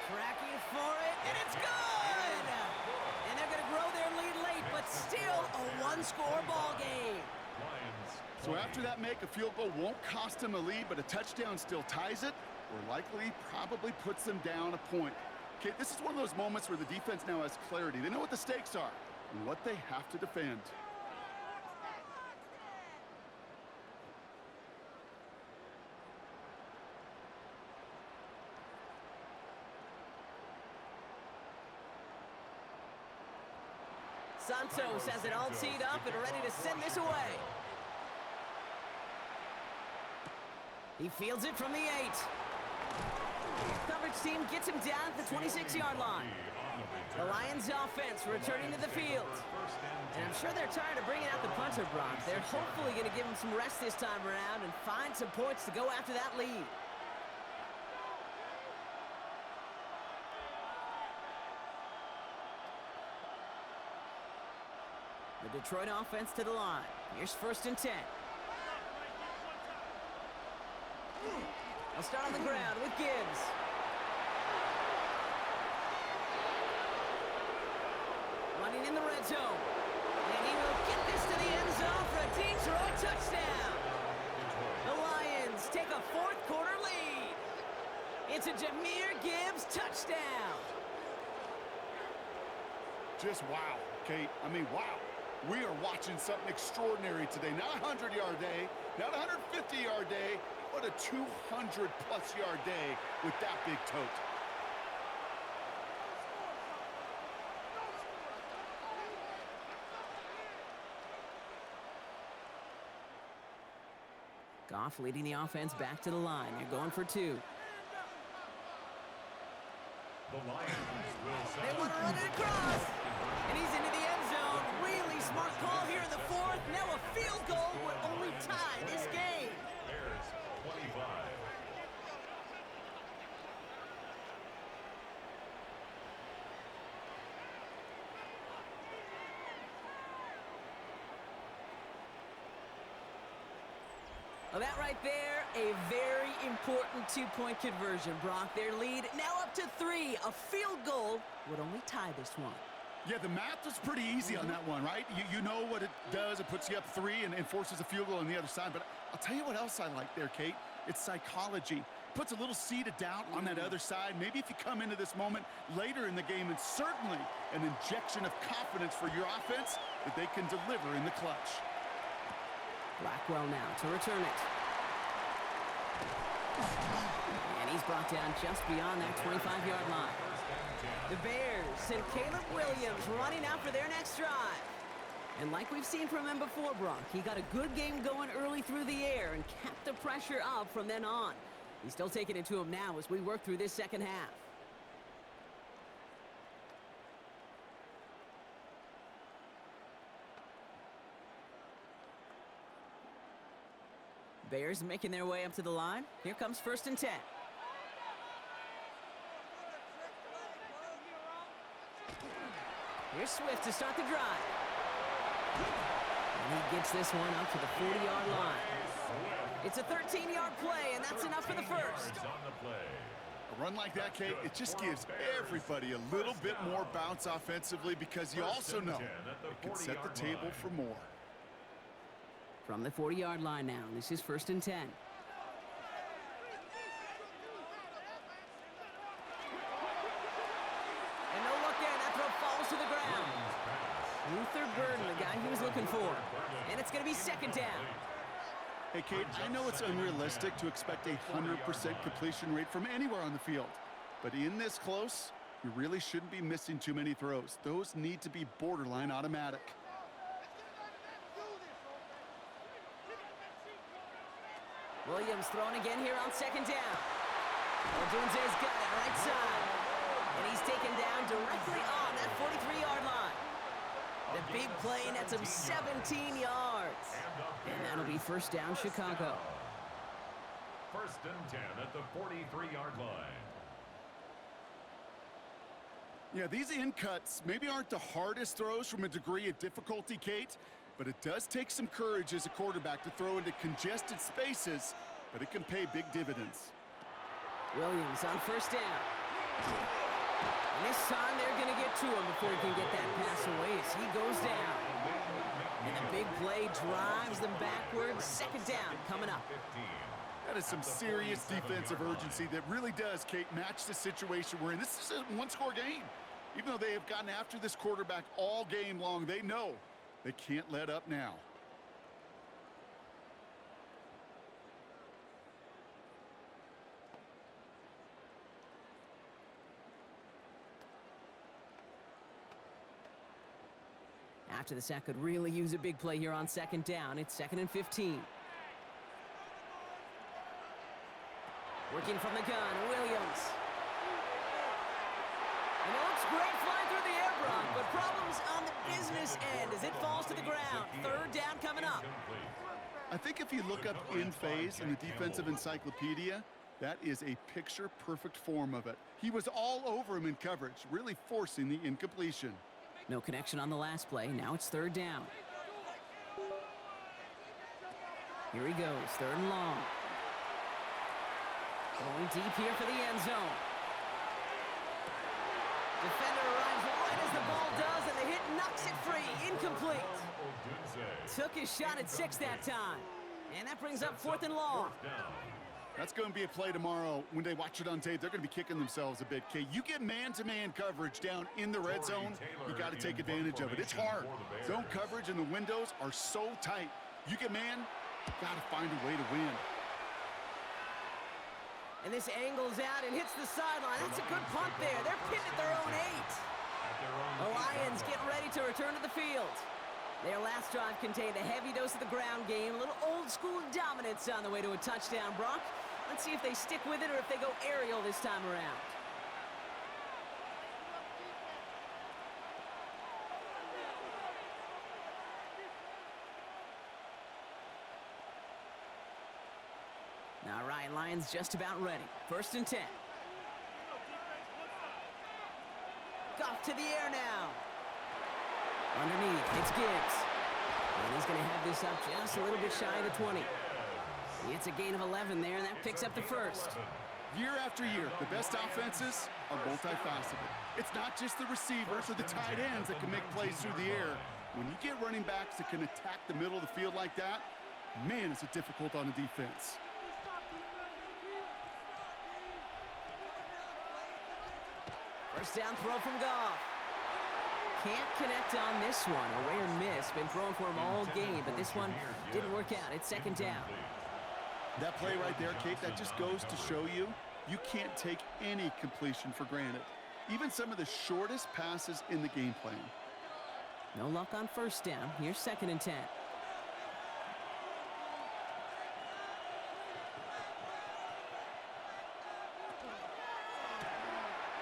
Tracking for it, and it's good! And they're going to grow their lead late, but still a one-score ball game. So after that make, a field goal won't cost them a lead, but a touchdown still ties it, or likely probably puts them down a point. Okay, this is one of those moments where the defense now has clarity. They know what the stakes are and what they have to defend. Santos has it all teed up and ready to send this away. He fields it from the 8. Coverage team gets him down at the 26-yard line. The Lions offense returning to the field. And I'm sure they're tired of bringing out the punter, Brock. They're hopefully going to give him some rest this time around and find some points to go after that lead. The Detroit offense to the line. Here's 1st and 10. They'll start on the ground with Gibbs. Running in the red zone. And he will get this to the end zone for a Detroit touchdown. The Lions take a 4th quarter lead. It's a Jahmyr Gibbs touchdown. Just wow, Kate. I mean, wow. We are watching something extraordinary today. Not a 100-yard day, not a 150-yard day, but a 200-plus-yard day with that big tote. Goff leading the offense back to the line. They're going for 2. The Lions will They want to run it across. And he's into the end zone. Really smart call here in the 4th. Now a field goal would only tie this game. Bears 25. Well, that right there, a very important 2-point conversion, Brock. Their lead now up to 3. A field goal would only tie this one. Yeah, the math was pretty easy on that one, right? You know what it does. It puts you up 3 and forces a field goal on the other side. But I'll tell you what else I like there, Kate. It's psychology. Puts a little seed of doubt on that other side. Maybe if you come into this moment later in the game, and certainly an injection of confidence for your offense that they can deliver in the clutch. Blackwell now to return it. And he's brought down just beyond that 25-yard line. The Bears send Caleb Williams running out for their next drive. And like we've seen from him before, Brock, he got a good game going early through the air and kept the pressure up from then on. He's still taking it to him now as we work through this second half. Bears making their way up to the line. Here comes 1st and 10. Here's Swift to start the drive. And he gets this one up to the 40-yard line. It's a 13-yard play, and that's enough for the first. A run like that, Kate, it just gives everybody a little bit more bounce offensively because you also know it can set the table for more. From the 40-yard line now, this is 1st and 10. And no look there, that throw falls to the ground. Luther Burden, the guy he was looking for. And it's going to be 2nd down. Hey, Kate, I know it's unrealistic to expect a 100% completion rate from anywhere on the field. But in this close, you really shouldn't be missing too many throws. Those need to be borderline automatic. Williams throwing again here on 2nd down. Odunze's got it right side. And he's taken down directly on that 43-yard line. The big play nets him 17 yards. And that'll be 1st down, Chicago. 1st and 10 at the 43-yard line. Yeah, these in cuts maybe aren't the hardest throws from a degree of difficulty, Kate, but it does take some courage as a quarterback to throw into congested spaces, but it can pay big dividends. Williams on 1st down. And this time they're going to get to him before he can get that pass away as he goes down. And the big play drives them backwards. 2nd down coming up. That is some serious defensive urgency that really does, Kate, match the situation we're in. This is a one-score game. Even though they have gotten after this quarterback all game long, they know they can't let up now. After the sack, could really use a big play here on 2nd down. It's 2nd and 15. Working from the gun, Williams. And it looks great flying through the air, Brock, but problems on the business end as it falls to the ground. 3rd down coming up. I think if you look up in phase in the defensive encyclopedia, that is a picture-perfect form of it. He was all over him in coverage, really forcing the incompletion. No connection on the last play. Now it's 3rd down. Here he goes, 3rd and long. Going deep here for the end zone. Defender arrives right as the ball does, and the hit knocks it free. Incomplete. Took his shot at 6 that time. And that brings up 4th and long. That's going to be a play tomorrow. When they watch it on tape, they're going to be kicking themselves a bit. Okay, you get man-to-man coverage down in the red zone, you got to take advantage of it. It's hard. Zone coverage and the windows are so tight. You get man, got to find a way to win. And this angles out and hits the sideline. That's a good punt there. They're pinned at their own 8. The Lions get ready to return to the field. Their last drive contained a heavy dose of the ground game, a little old-school dominance on the way to a touchdown, Brock. Let's see if they stick with it or if they go aerial this time around. All right, Lions just about ready. 1st and 10. Goff to the air now. Underneath, it's Gibbs. And he's going to have this up just a little bit shy of the 20. It's a gain of 11 there, and that picks up the 1st. Year after year, the best offenses are multifaceted. It's not just the receivers or the tight ends that can make plays through the air. When you get running backs that can attack the middle of the field like that, man, is it difficult on the defense. First down throw from Goff. Can't connect on this one. A rare miss. Been thrown for him all game, but this one didn't work out. It's 2nd down. That play right there, Kate, that just goes to show you, you can't take any completion for granted. Even some of the shortest passes in the game plan. No luck on 1st down. Here's 2nd and 10.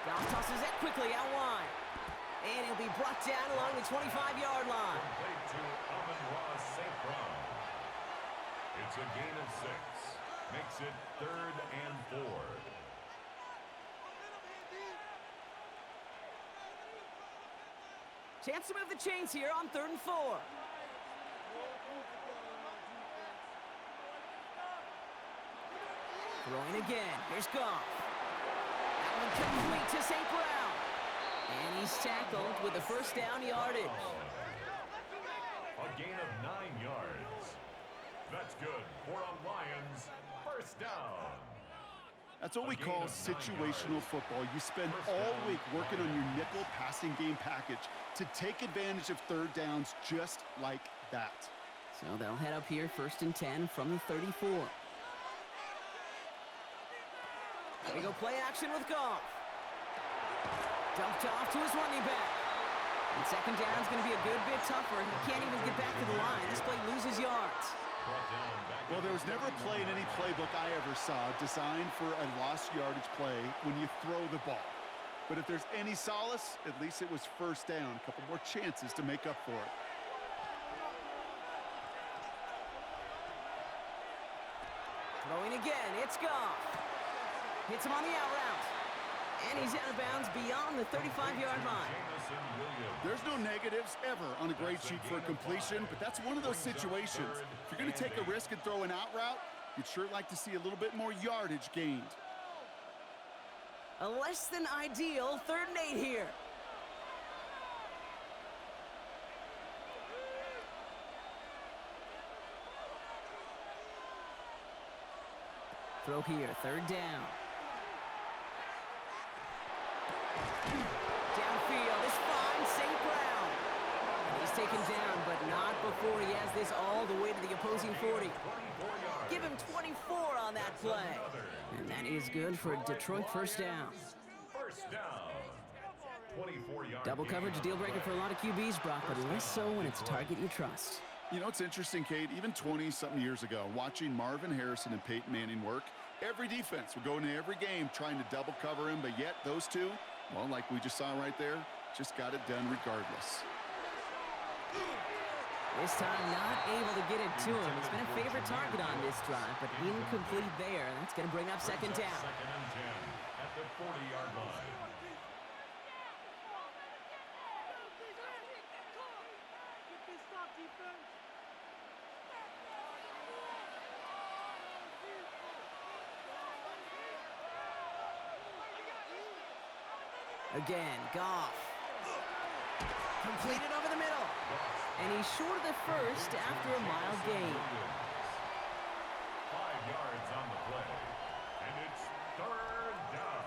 Goff tosses it quickly out wide. And he'll be brought down along the 25-yard line. It's a gain of 6. Makes it 3rd and 4. Chance to move the chains here on 3rd and 4. Throwing again. Here's Goff. That one complete to St. Brown. And he's tackled with the first down yardage. A gain of 9 yards. That's good for a Lions first down. That's what we call situational football. You spend all week working on your nickel passing game package to take advantage of 3rd downs just like that. So they'll head up here 1st and 10 from the 34. We go play action with Goff. Dumped off to his running back. And 2nd down is going to be a good bit tougher. He can't even get back to the line. This play loses yards. Well, there was never a play in any playbook I ever saw designed for a lost yardage play when you throw the ball. But if there's any solace, at least it was 1st down. A couple more chances to make up for it. Throwing again, it's Goff. Hits him on the out route. And he's out of bounds beyond the 35-yard line. There's no negatives ever on a grade sheet for a completion, but that's one of those situations. If you're going to take a risk and throw an out route, you'd sure like to see a little bit more yardage gained. A less than ideal 3rd and 8 here. Throw here, 3rd down. Downfield is fine, St. Brown. And he's taken down, but not before he has this all the way to the opposing 40. Give him 24 on that play. And that is good for a Detroit 1st down. First down. 24-yard. Double coverage deal breaker for a lot of QBs, Brock, but less so when it's a target you trust. You know, it's interesting, Kate, even 20-something years ago, watching Marvin Harrison and Peyton Manning work, every defense would go into every game trying to double cover him, but yet those two, well, like we just saw right there, just got it done regardless. This time not able to get it to him. He's been a favorite target on this drive, but incomplete there. That's going to bring up 2nd down. 2nd and 10 at the 40-yard line. Again, Goff. Completed over the middle. And he's short of the first after a mild gain. 5 yards on the play. And it's 3rd down.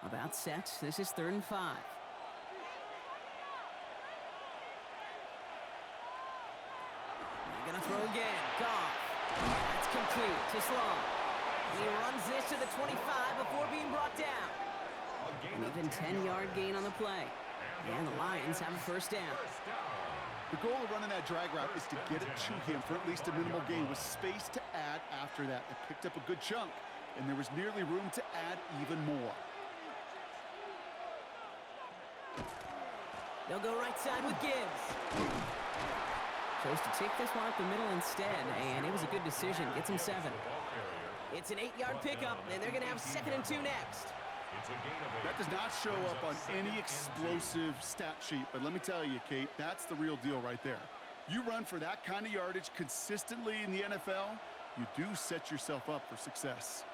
About set. This is 3rd and 5. They're going to throw again. Goff. That's complete to Sloan. And he runs this to the 25 before being brought down. An even 10-yard gain on the play. And the Lions have a 1st down. The goal of running that drag route is to get it to him for at least a minimal gain with space to add after that. They picked up a good chunk, and there was nearly room to add even more. They'll go right side with Gibbs. Chose to take this one up the middle instead, and it was a good decision. Gets him 7. It's an 8-yard pickup, and they're going to have 2nd and 2 next. That does not show up on any explosive stat sheet, but let me tell you, Kate, that's the real deal right there. You run for that kind of yardage consistently in the NFL, you do set yourself up for success.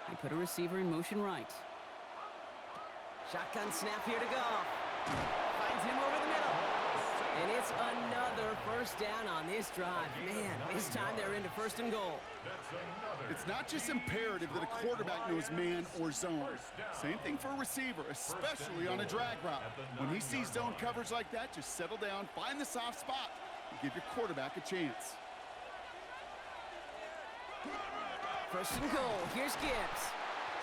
They put a receiver in motion right. Shotgun snap here to Goff. Finds him over the middle. And it's another 1st down on this drive. Man, this time they're into 1st and goal. It's not just imperative that a quarterback knows man or zone. Same thing for a receiver, especially on a drag route. When he sees zone coverage like that, just settle down, find the soft spot, and give your quarterback a chance. 1st and goal. Here's Gibbs.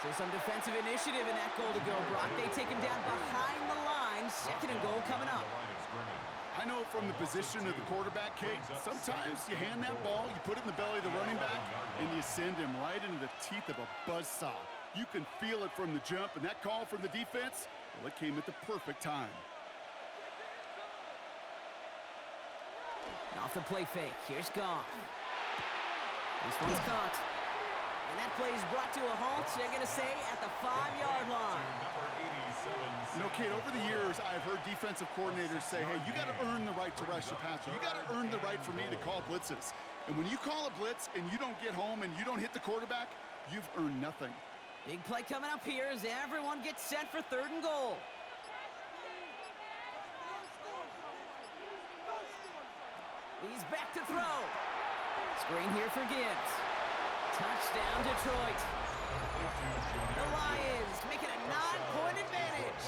So some defensive initiative in that goal to go, Brock. They take him down behind the line. 2nd and goal coming up. I know from the position of the quarterback, Kate, sometimes you hand that ball, you put it in the belly of the running back, and you send him right into the teeth of a buzzsaw. You can feel it from the jump, and that call from the defense, well, it came at the perfect time. Off the play fake, here's Goff. This one's caught. And that play is brought to a halt, they're going to say, at the 5-yard line. You know, Kate, over the years, I've heard defensive coordinators say, hey, you got to earn the right to rush the passer. You got to earn the right for me to call blitzes. And when you call a blitz and you don't get home and you don't hit the quarterback, you've earned nothing. Big play coming up here as everyone gets set for 3rd and goal. He's back to throw. Screen here for Gibbs. Touchdown, Detroit. The Lions make it a 9-point advantage.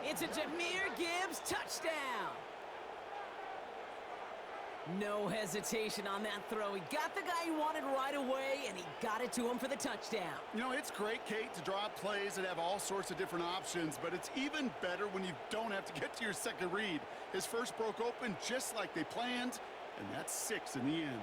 It's a Jahmyr Gibbs touchdown. No hesitation on that throw. He got the guy he wanted right away, and he got it to him for the touchdown. You know, it's great, Kate, to draw up plays that have all sorts of different options, but it's even better when you don't have to get to your second read. His first broke open just like they planned, and that's 6 in the end.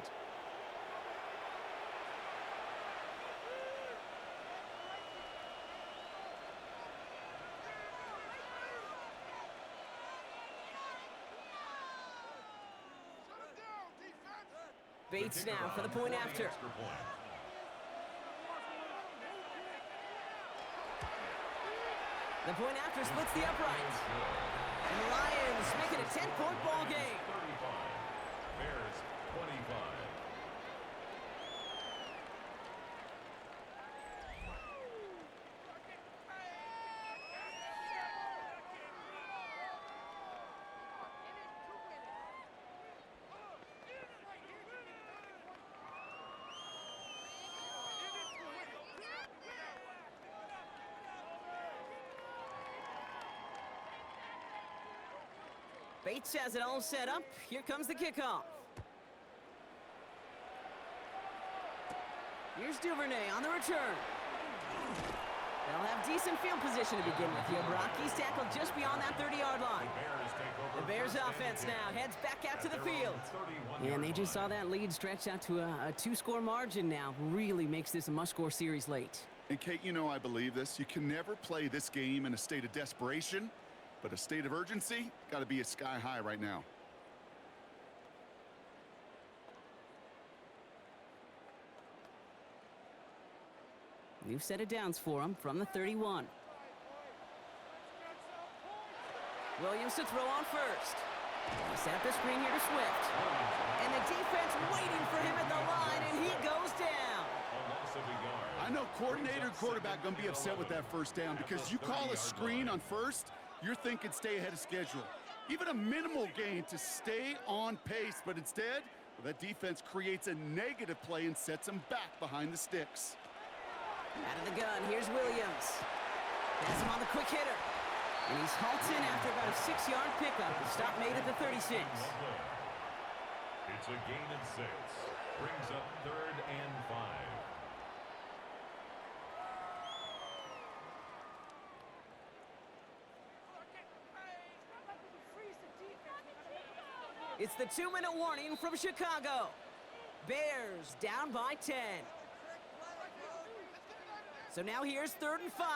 Bates now for the point after. The point after splits the upright. And the Lions make it a 10-point ball game. 35. Bears 25. Bates has it all set up. Here comes the kickoff. Here's Duvernay on the return. They'll have decent field position to begin with here, Brock. He's tackled just beyond that 30-yard line. The Bears offense now heads back out to the field. And they just saw that lead stretch out to a 2-score margin now. Really makes this a must-score series late. And Kate, you know I believe this. You can never play this game in a state of desperation, but a state of urgency got to be sky high right now. New set of downs for him from the 31. Williams to throw on first. He set up the screen here to Swift. And the defense waiting for him at the line, and he goes down. I know coordinator and quarterback going to be upset with that first down because you call a screen on first, you're thinking stay ahead of schedule. Even a minimal gain to stay on pace, but instead, well, that defense creates a negative play and sets them back behind the sticks. Out of the gun, here's Williams. Has him on the quick hitter. And he's halted after about a 6-yard pickup. The stop made at the 36. It's a gain of 6. Brings up 3rd and 5. It's the 2-minute warning from Chicago. Bears down by 10. So now here's 3rd and 5.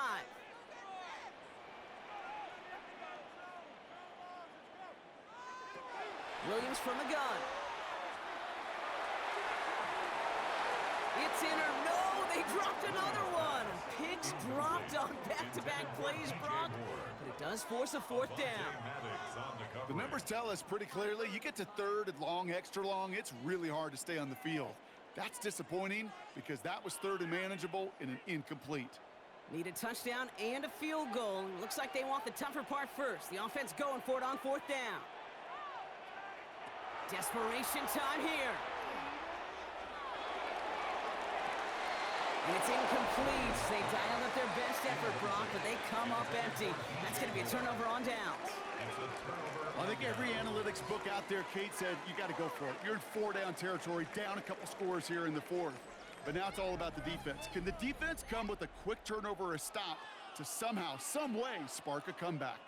Williams from the gun. It's in or no, they dropped another one. Picks dropped on back-to-back plays, Brock, but it does force a 4th down. The numbers tell us pretty clearly, you get to 3rd and long, extra long, it's really hard to stay on the field. That's disappointing because that was 3rd and manageable and an incomplete. Need a touchdown and a field goal. Looks like they want the tougher part first. The offense going for it on 4th down. Desperation time here. And it's incomplete. They dialed up their best effort, Brock, but they come up empty. That's going to be a turnover on downs. I think every analytics book out there, Kate, said you got to go for it. You're in 4-down territory, down a couple scores here in the 4th. But now it's all about the defense. Can the defense come with a quick turnover or a stop to somehow, some way, spark a comeback?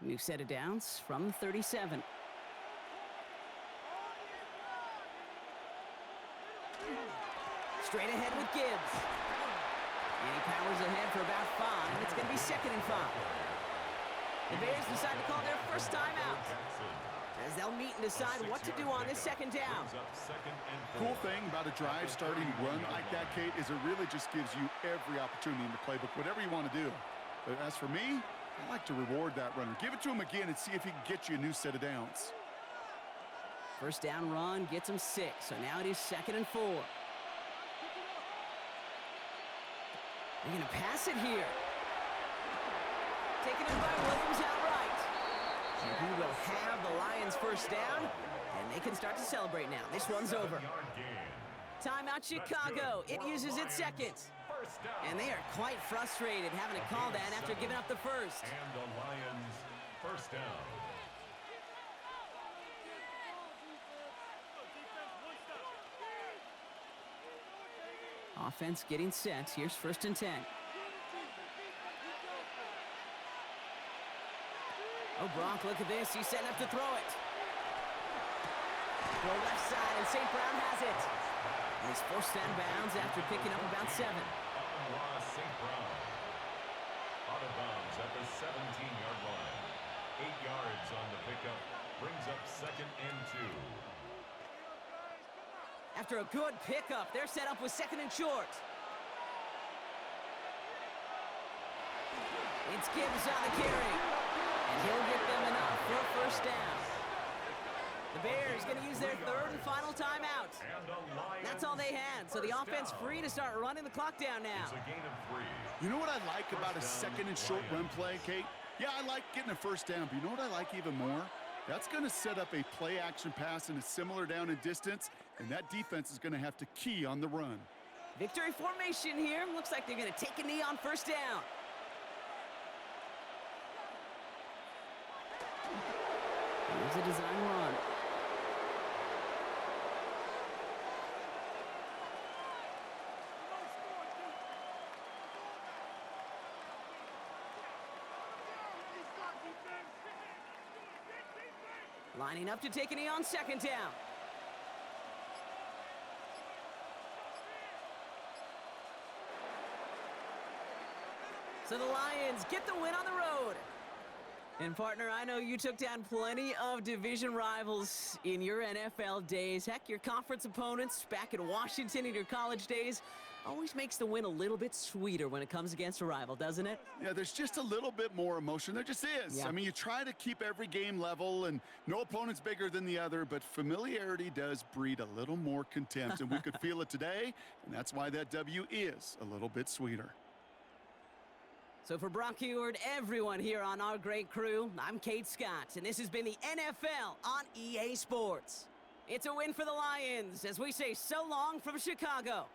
New set of downs from 37. Straight ahead with Gibbs. And he powers ahead for about 5. It's going to be 2nd and 5. The Bears decide to call their first timeout, as they'll meet and decide what to do on this 2nd down. Cool thing about a drive starting run like that, Kate, is it really just gives you every opportunity in the playbook, whatever you want to do. But as for me, I like to reward that runner. Give it to him again and see if he can get you a new set of downs. First down run gets him 6, so now it is 2nd and 4. They're going to pass it here. Taken in by Williams outright. And he will have the Lions first down, and they can start to celebrate now. This one's over. Timeout Chicago. It uses its 2nd. And they are quite frustrated having to call that after giving up the first. And the Lions first down. Offense getting set. Here's 1st and 10. Oh, Brock, look at this. He's setting up to throw it. Go left side, and St. Brown has it. And he's forced out of bounds after picking up about 7. St. Brown. Out of bounds at the 17-yard line. 8 yards on the pickup. Brings up 2nd and 2. After a good pickup, they're set up with 2nd and short. It's Gibbs on the carry. And he'll get them enough for a first down. The Bears going to use their 3rd and final timeout. That's all they had, so the offense free to start running the clock down now. It's a gain of 3. You know what I like about a 2nd and short run play, Kate? Yeah, I like getting a first down, but you know what I like even more? That's going to set up a play-action pass in a similar down and distance, and that defense is going to have to key on the run. Victory formation here. Looks like they're going to take a knee on first down. Here's a design run. Lining up to take a knee on 2nd down. So the Lions get the win on the road. And partner, I know you took down plenty of division rivals in your NFL days. Heck, your conference opponents back in Washington in your college days always makes the win a little bit sweeter when it comes against a rival, doesn't it? Yeah, there's just a little bit more emotion. There just is. Yeah. I mean, you try to keep every game level, and no opponent's bigger than the other, but familiarity does breed a little more contempt, and we could feel it today, and that's why that W is a little bit sweeter. So for Brock Heward, everyone here on our great crew, I'm Kate Scott, and this has been the NFL on EA Sports. It's a win for the Lions as we say so long from Chicago.